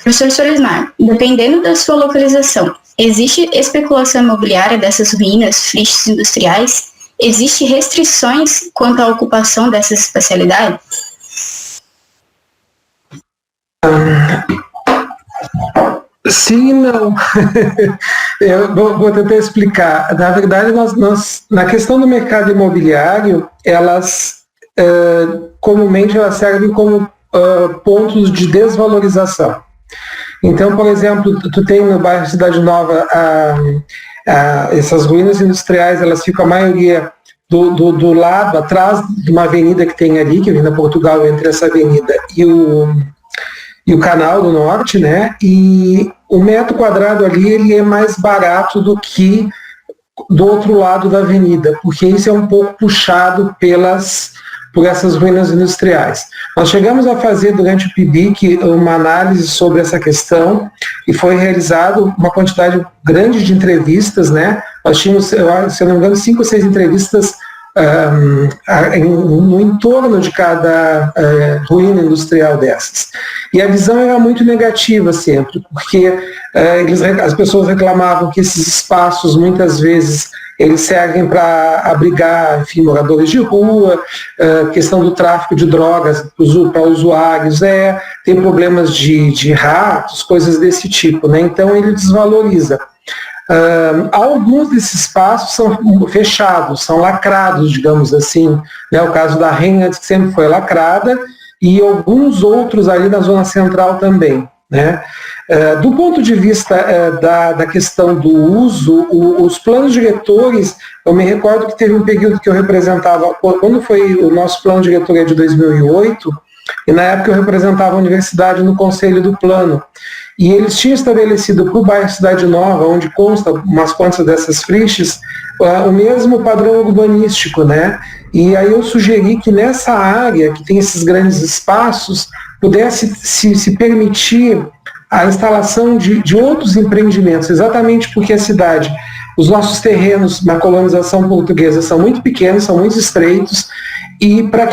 Professor Solismar, dependendo da sua localização, existe especulação imobiliária dessas ruínas, friches industriais? Existem restrições quanto à ocupação dessas especialidades? Sim e não. Eu vou tentar explicar. Na verdade, nós na questão do mercado imobiliário, elas comumente elas servem como pontos de desvalorização. Então, por exemplo, tu tem no bairro Cidade Nova essas ruínas industriais, elas ficam a maioria do lado, atrás de uma avenida que tem ali, que vem da Portugal, entre essa avenida e o Canal do Norte, né? E o metro quadrado ali, ele é mais barato do que do outro lado da avenida, porque isso é um pouco puxado por essas ruínas industriais. Nós chegamos a fazer durante o PIBIC uma análise sobre essa questão e foi realizado uma quantidade grande de entrevistas, né? Nós tínhamos, se eu não me engano, 5 ou 6 entrevistas no entorno de cada ruína industrial dessas. E a visão era muito negativa sempre, porque as pessoas reclamavam que esses espaços, muitas vezes, eles servem para abrigar, enfim, moradores de rua, questão do tráfico de drogas para usuários, tem problemas de ratos, coisas desse tipo, né? Então ele desvaloriza. Alguns desses espaços são fechados, são lacrados, digamos assim, né? O caso da Renha sempre foi lacrada, e alguns outros ali na zona central também, né? Do ponto de vista da questão do uso, os planos diretores, eu me recordo que teve um período que eu representava, quando foi o nosso plano diretor de 2008, e na época eu representava a universidade no conselho do plano, e eles tinham estabelecido para o bairro Cidade Nova, onde consta umas quantas dessas friches, o mesmo padrão urbanístico, né? E aí eu sugeri que nessa área, que tem esses grandes espaços, pudesse se permitir a instalação de outros empreendimentos, exatamente porque a cidade, os nossos terrenos na colonização portuguesa são muito pequenos, são muito estreitos, e para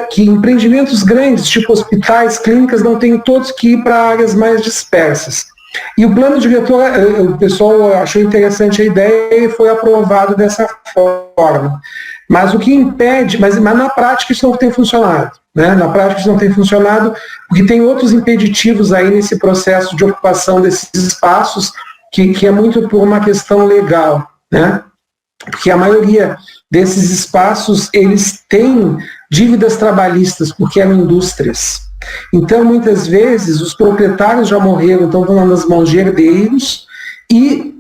que empreendimentos grandes, tipo hospitais, clínicas, não tenham todos que ir para áreas mais dispersas. E o plano diretor, o pessoal achou interessante a ideia e foi aprovado dessa forma. Mas o que impede, mas na prática isso não tem funcionado, né? Na prática isso não tem funcionado porque tem outros impeditivos aí nesse processo de ocupação desses espaços, que é muito por uma questão legal, né? Porque a maioria desses espaços, eles têm dívidas trabalhistas, porque eram indústrias. Então, muitas vezes, os proprietários já morreram, então estão nas mãos de herdeiros, e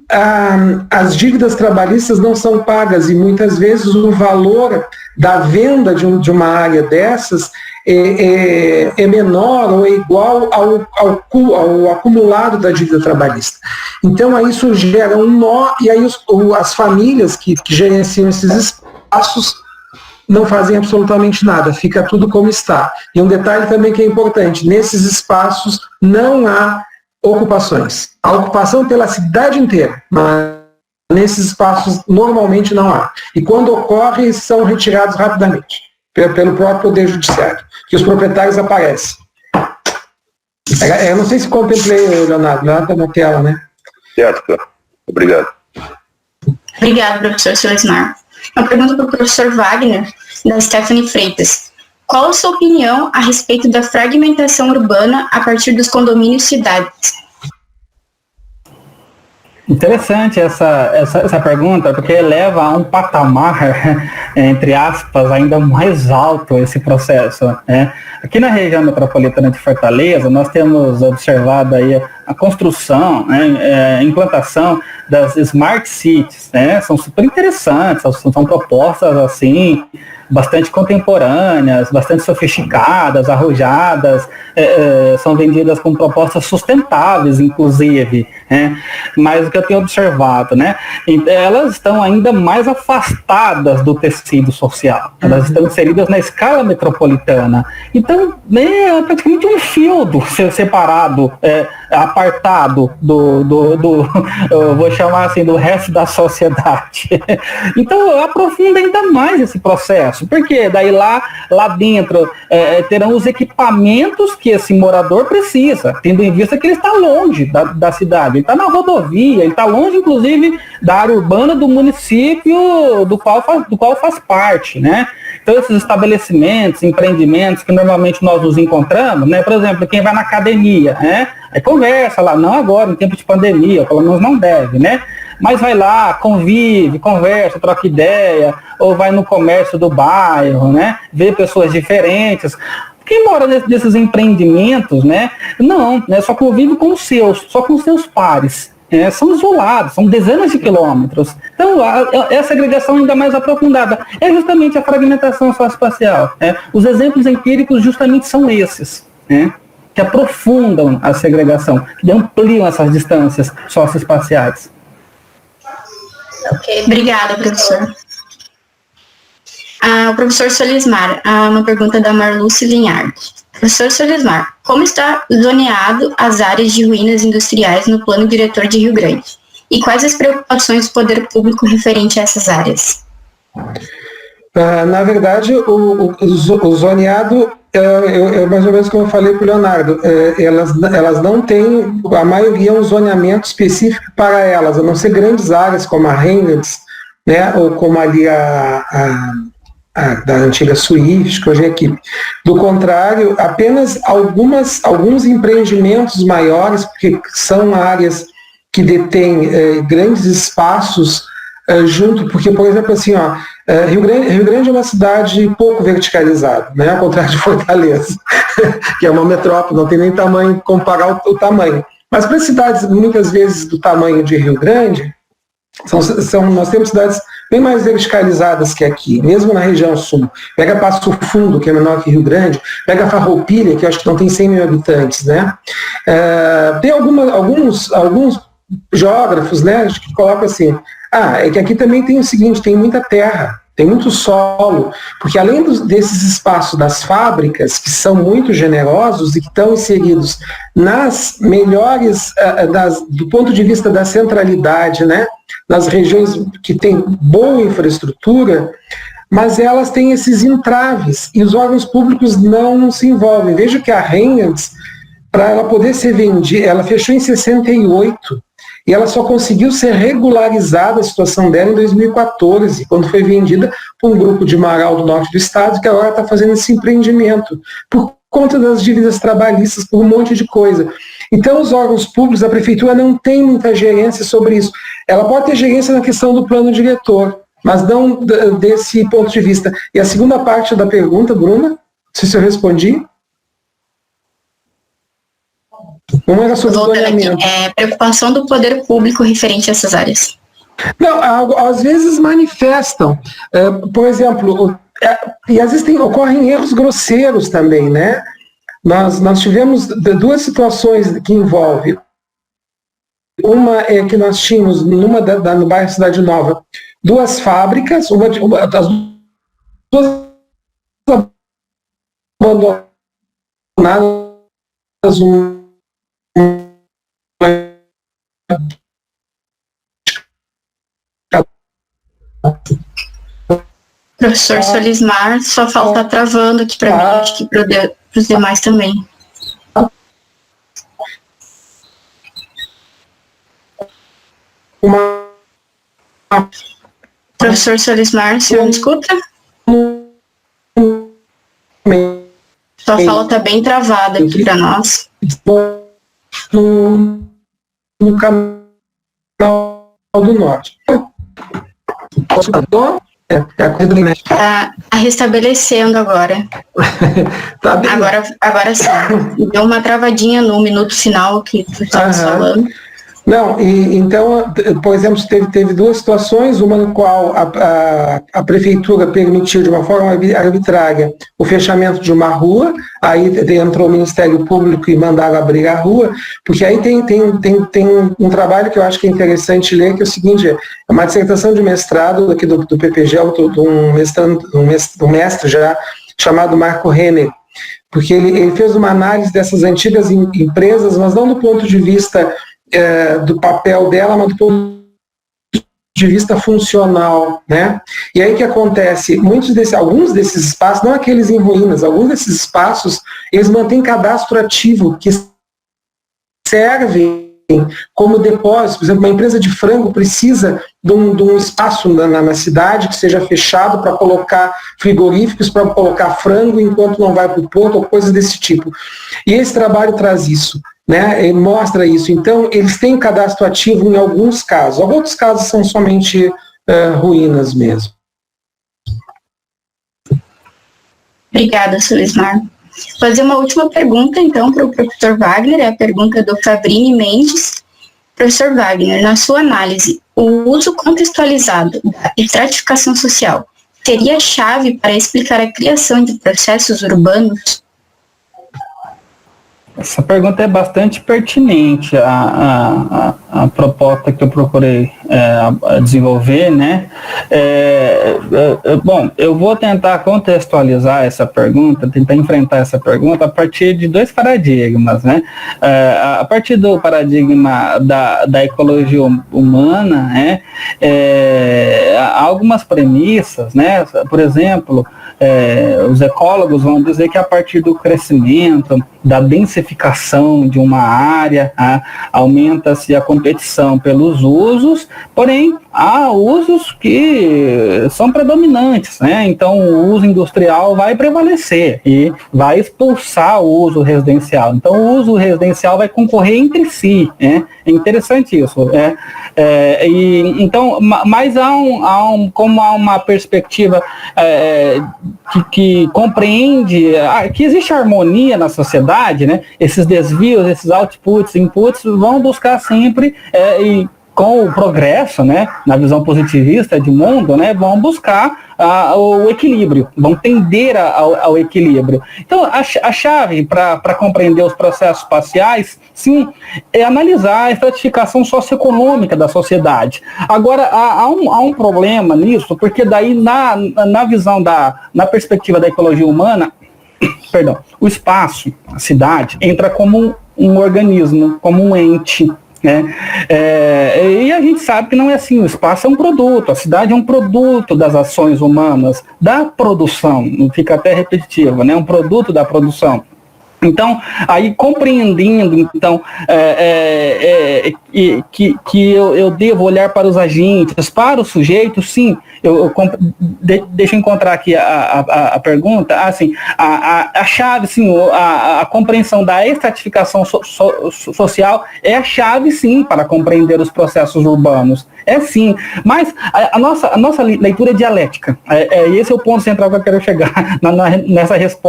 as dívidas trabalhistas não são pagas, e muitas vezes o valor da venda de uma área dessas é menor ou é igual ao acumulado da dívida trabalhista. Então, aí isso gera um nó, e aí as famílias que gerenciam esses espaços não fazem absolutamente nada, fica tudo como está. E um detalhe também que é importante, nesses espaços não há ocupações. A ocupação pela cidade inteira, mas nesses espaços normalmente não há. E quando ocorre, são retirados rapidamente pelo próprio Poder Judiciário, que os proprietários aparecem. Eu não sei se contemplei, Leonardo, lá está na tela, né? Certo, obrigado. Obrigado, professor Solismar. Uma pergunta para o professor Wagner, da Stephanie Freitas. Qual a sua opinião a respeito da fragmentação urbana a partir dos condomínios cidades? Interessante essa pergunta, porque leva a um patamar, entre aspas, ainda mais alto esse processo, né? Aqui na região metropolitana de Fortaleza, nós temos observado aí a construção, né, a implantação das Smart Cities, né? São super interessantes, são propostas assim, bastante contemporâneas, bastante sofisticadas, arrojadas, são vendidas com propostas sustentáveis, inclusive, né? Mas o que eu tenho observado, né, elas estão ainda mais afastadas do tecido social, elas estão inseridas na escala metropolitana, então é praticamente um fieldo separado, apartado eu vou chamar assim, do resto da sociedade. Então aprofunda ainda mais esse processo, porque daí lá dentro terão os equipamentos que esse morador precisa, tendo em vista que ele está longe da cidade, ele está na rodovia, ele está longe inclusive da área urbana do município do qual faz parte, né? Então esses estabelecimentos, empreendimentos que normalmente nós nos encontramos, né? Por exemplo, quem vai na academia, né? Aí conversa lá, não agora, em tempo de pandemia, pelo menos não deve, né? Mas vai lá, convive, conversa, troca ideia, ou vai no comércio do bairro, né? Vê pessoas diferentes. Quem mora nesses empreendimentos, né? Não, né? Só convive com os seus pares. São isolados, são dezenas de quilômetros. Então, essa agregação ainda mais aprofundada é justamente a fragmentação socioespacial. Os exemplos empíricos justamente são esses, né, que aprofundam a segregação, que ampliam essas distâncias socioespaciais. Ok, obrigada, professor. O professor Solismar, uma pergunta da Marluce Linhard. Professor Solismar, como está zoneado as áreas de ruínas industriais no plano diretor de Rio Grande? E quais as preocupações do poder público referente a essas áreas? Na verdade, o zoneado, mais ou menos como eu falei para o Leonardo, elas não têm, a maioria, um zoneamento específico para elas, a não ser grandes áreas como a Reynolds, né, ou como ali da antiga Swift, que hoje é Equipe. Do contrário, apenas alguns empreendimentos maiores, porque são áreas que detêm grandes espaços junto, porque, por exemplo, assim, Rio Grande é uma cidade pouco verticalizada, né, ao contrário de Fortaleza, que é uma metrópole, não tem nem tamanho, comparar o tamanho. Mas para cidades, muitas vezes, do tamanho de Rio Grande, nós temos cidades bem mais verticalizadas que aqui, mesmo na região sul. Pega Passo Fundo, que é menor que Rio Grande, pega Farroupilha, que eu acho que não tem 100 mil habitantes, né? Tem alguns geógrafos, né, que colocam assim, é que aqui também tem o seguinte, tem muita terra, tem muito solo, porque além desses espaços das fábricas, que são muito generosos e que estão inseridos nas melhores, do ponto de vista da centralidade, né, nas regiões que têm boa infraestrutura, mas elas têm esses entraves, e os órgãos públicos não se envolvem. Veja que a Reynolds, para ela poder ser vendida, ela fechou em 68, e ela só conseguiu ser regularizada a situação dela em 2014, quando foi vendida por um grupo de Marau do norte do estado, que agora está fazendo esse empreendimento, por conta das dívidas trabalhistas, por um monte de coisa. Então, os órgãos públicos, a prefeitura não tem muita gerência sobre isso. Ela pode ter gerência na questão do plano diretor, mas não desse ponto de vista. E a segunda parte da pergunta, Bruna, não sei se eu respondi. Uma era sobre o zoneamento. Preocupação do poder público referente a essas áreas. Não, às vezes manifestam. Por exemplo, e às vezes ocorrem erros grosseiros também, né? Nós tivemos duas situações que envolvem. Uma é que nós tínhamos, no bairro Cidade Nova, duas fábricas, as duas abandonadas, Professor Solismar, só falta travando aqui para mim, acho que para os demais também. Professor Solismar, o senhor me escuta? Sua fala está bem travada aqui para nós. No canal do Norte. Está restabelecendo agora. Tá bem. Agora sim. Deu uma travadinha no minuto final que tu estava falando. Não, então, por exemplo, teve duas situações, uma no qual a prefeitura permitiu de uma forma arbitrária o fechamento de uma rua, aí entrou o Ministério Público e mandaram abrir a rua, porque aí tem um trabalho que eu acho que é interessante ler, que é o seguinte, é uma dissertação de mestrado aqui do PPG, de um mestre já, chamado Marco Renner, porque ele fez uma análise dessas antigas empresas, mas não do ponto de vista do papel dela, mas do ponto de vista funcional, né? E aí o que acontece? Alguns desses espaços, não aqueles em ruínas, alguns desses espaços, eles mantêm cadastro ativo, que servem como depósito. Por exemplo, uma empresa de frango precisa de um espaço na cidade que seja fechado para colocar frigoríficos, para colocar frango enquanto não vai para o porto, ou coisas desse tipo. E esse trabalho traz isso, né? Ele mostra isso. Então, eles têm cadastro ativo em alguns casos. Outros casos são somente ruínas mesmo. Obrigada, Solismar. Vou fazer uma última pergunta, então, para o professor Wagner, é a pergunta do Fabrini Mendes. Professor Wagner, na sua análise, o uso contextualizado da estratificação social seria a chave para explicar a criação de processos urbanos? Essa pergunta é bastante pertinente à proposta que eu procurei desenvolver, né? Bom, eu vou tentar contextualizar essa pergunta, tentar enfrentar essa pergunta a partir de dois paradigmas, né? A partir do paradigma da ecologia humana, né? Há algumas premissas, né? Por exemplo, os ecólogos vão dizer que a partir do crescimento, da densificação de uma área, aumenta-se a competição pelos usos, porém há usos que são predominantes, né? Então o uso industrial vai prevalecer e vai expulsar o uso residencial. Então o uso residencial vai concorrer entre si, né? É interessante isso, né? Então, mas como há uma perspectiva que compreende que existe harmonia na sociedade, né? Esses desvios, esses outputs, inputs vão buscar sempre e com o progresso, né, na visão positivista de mundo, né, vão buscar o equilíbrio, vão tender ao equilíbrio. Então, a chave para compreender os processos espaciais, sim, é analisar a estratificação socioeconômica da sociedade. Agora, há um problema nisso, porque daí, na visão na perspectiva da ecologia humana, perdão, o espaço, a cidade, entra como um organismo, como um ente, né? E a gente sabe que não é assim, o espaço é um produto, a cidade é um produto das ações humanas, da produção, não fica até repetitivo, né? Um produto da produção. Então, aí compreendendo, então, que eu devo olhar para os agentes, para o sujeito, sim, deixa eu encontrar aqui a pergunta, assim, a chave, sim, a compreensão da estratificação social é a chave, sim, para compreender os processos urbanos. É sim, mas a nossa leitura é dialética. Esse é o ponto central que eu quero chegar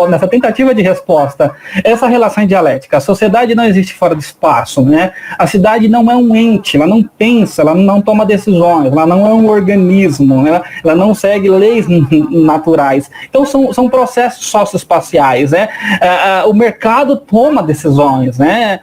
nessa tentativa de resposta. Essa relação é dialética. A sociedade não existe fora do espaço, né? A cidade não é um ente, ela não pensa, ela não toma decisões, ela não é um organismo, ela não segue leis naturais. Então são processos socioespaciais, né? O mercado toma decisões, né?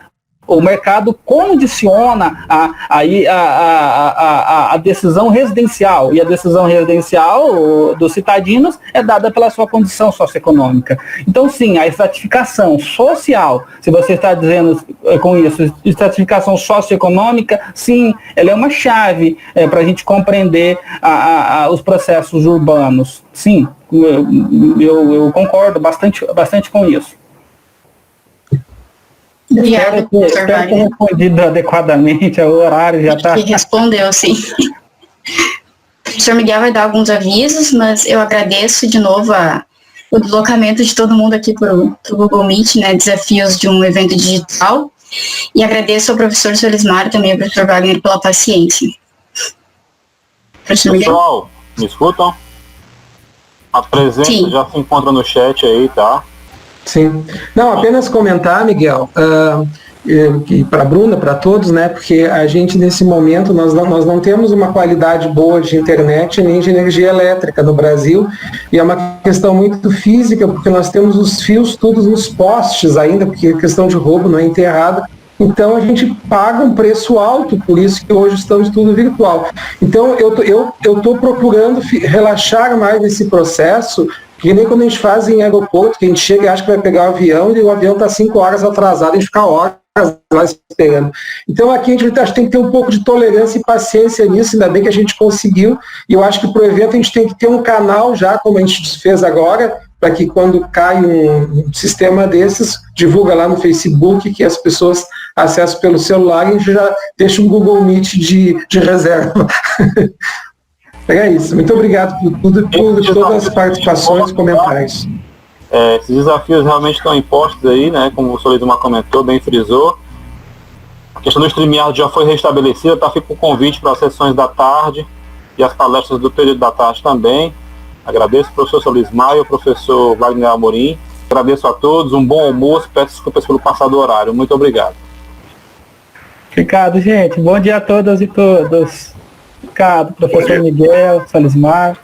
O mercado condiciona a decisão residencial, e a decisão residencial dos citadinos é dada pela sua condição socioeconômica. Então, sim, a estratificação social, se você está dizendo com isso, estratificação socioeconômica, sim, ela é uma chave para a gente compreender os processos urbanos. Sim, eu concordo bastante com isso. Obrigada, espero ter respondido adequadamente, o horário já está... Respondeu, sim. O professor Miguel vai dar alguns avisos, mas eu agradeço de novo o deslocamento de todo mundo aqui para o Google Meet, né, desafios de um evento digital, e agradeço ao professor Solismar e também ao professor Wagner pela paciência. Professor Miguel? Pessoal, me escutam? A presença Sim. já se encontra no chat aí, tá? Sim. Não, apenas comentar, Miguel, para a Bruna, para todos, né, porque a gente, nesse momento, nós não temos uma qualidade boa de internet nem de energia elétrica no Brasil, e é uma questão muito física, porque nós temos os fios todos nos postes ainda, porque a questão de roubo não é enterrada. Então a gente paga um preço alto, por isso que hoje estamos tudo virtual. Então eu estou procurando relaxar mais nesse processo, que nem quando a gente faz em aeroporto, que a gente chega e acha que vai pegar o avião, e o avião está 5 horas atrasado, a gente fica horas lá esperando. Então aqui a gente tem que ter um pouco de tolerância e paciência nisso, ainda bem que a gente conseguiu, e eu acho que para o evento a gente tem que ter um canal já, como a gente fez agora, para que quando cai um sistema desses, divulga lá no Facebook, que as pessoas acessam pelo celular, e a gente já deixa um Google Meet de reserva. É isso. Muito obrigado por todas as participações e comentários. Esses desafios realmente estão impostos aí, né? Como o Solismar comentou, bem frisou. A questão do StreamYard já foi restabelecida, tá? Fica o convite para as sessões da tarde e as palestras do período da tarde também. Agradeço ao professor Solismar e ao professor Wagner Amorim. Agradeço a todos, um bom almoço, peço desculpas pelo passado horário. Muito obrigado. Obrigado, gente. Bom dia a todas e todos. Obrigado, professor Miguel, Solismar.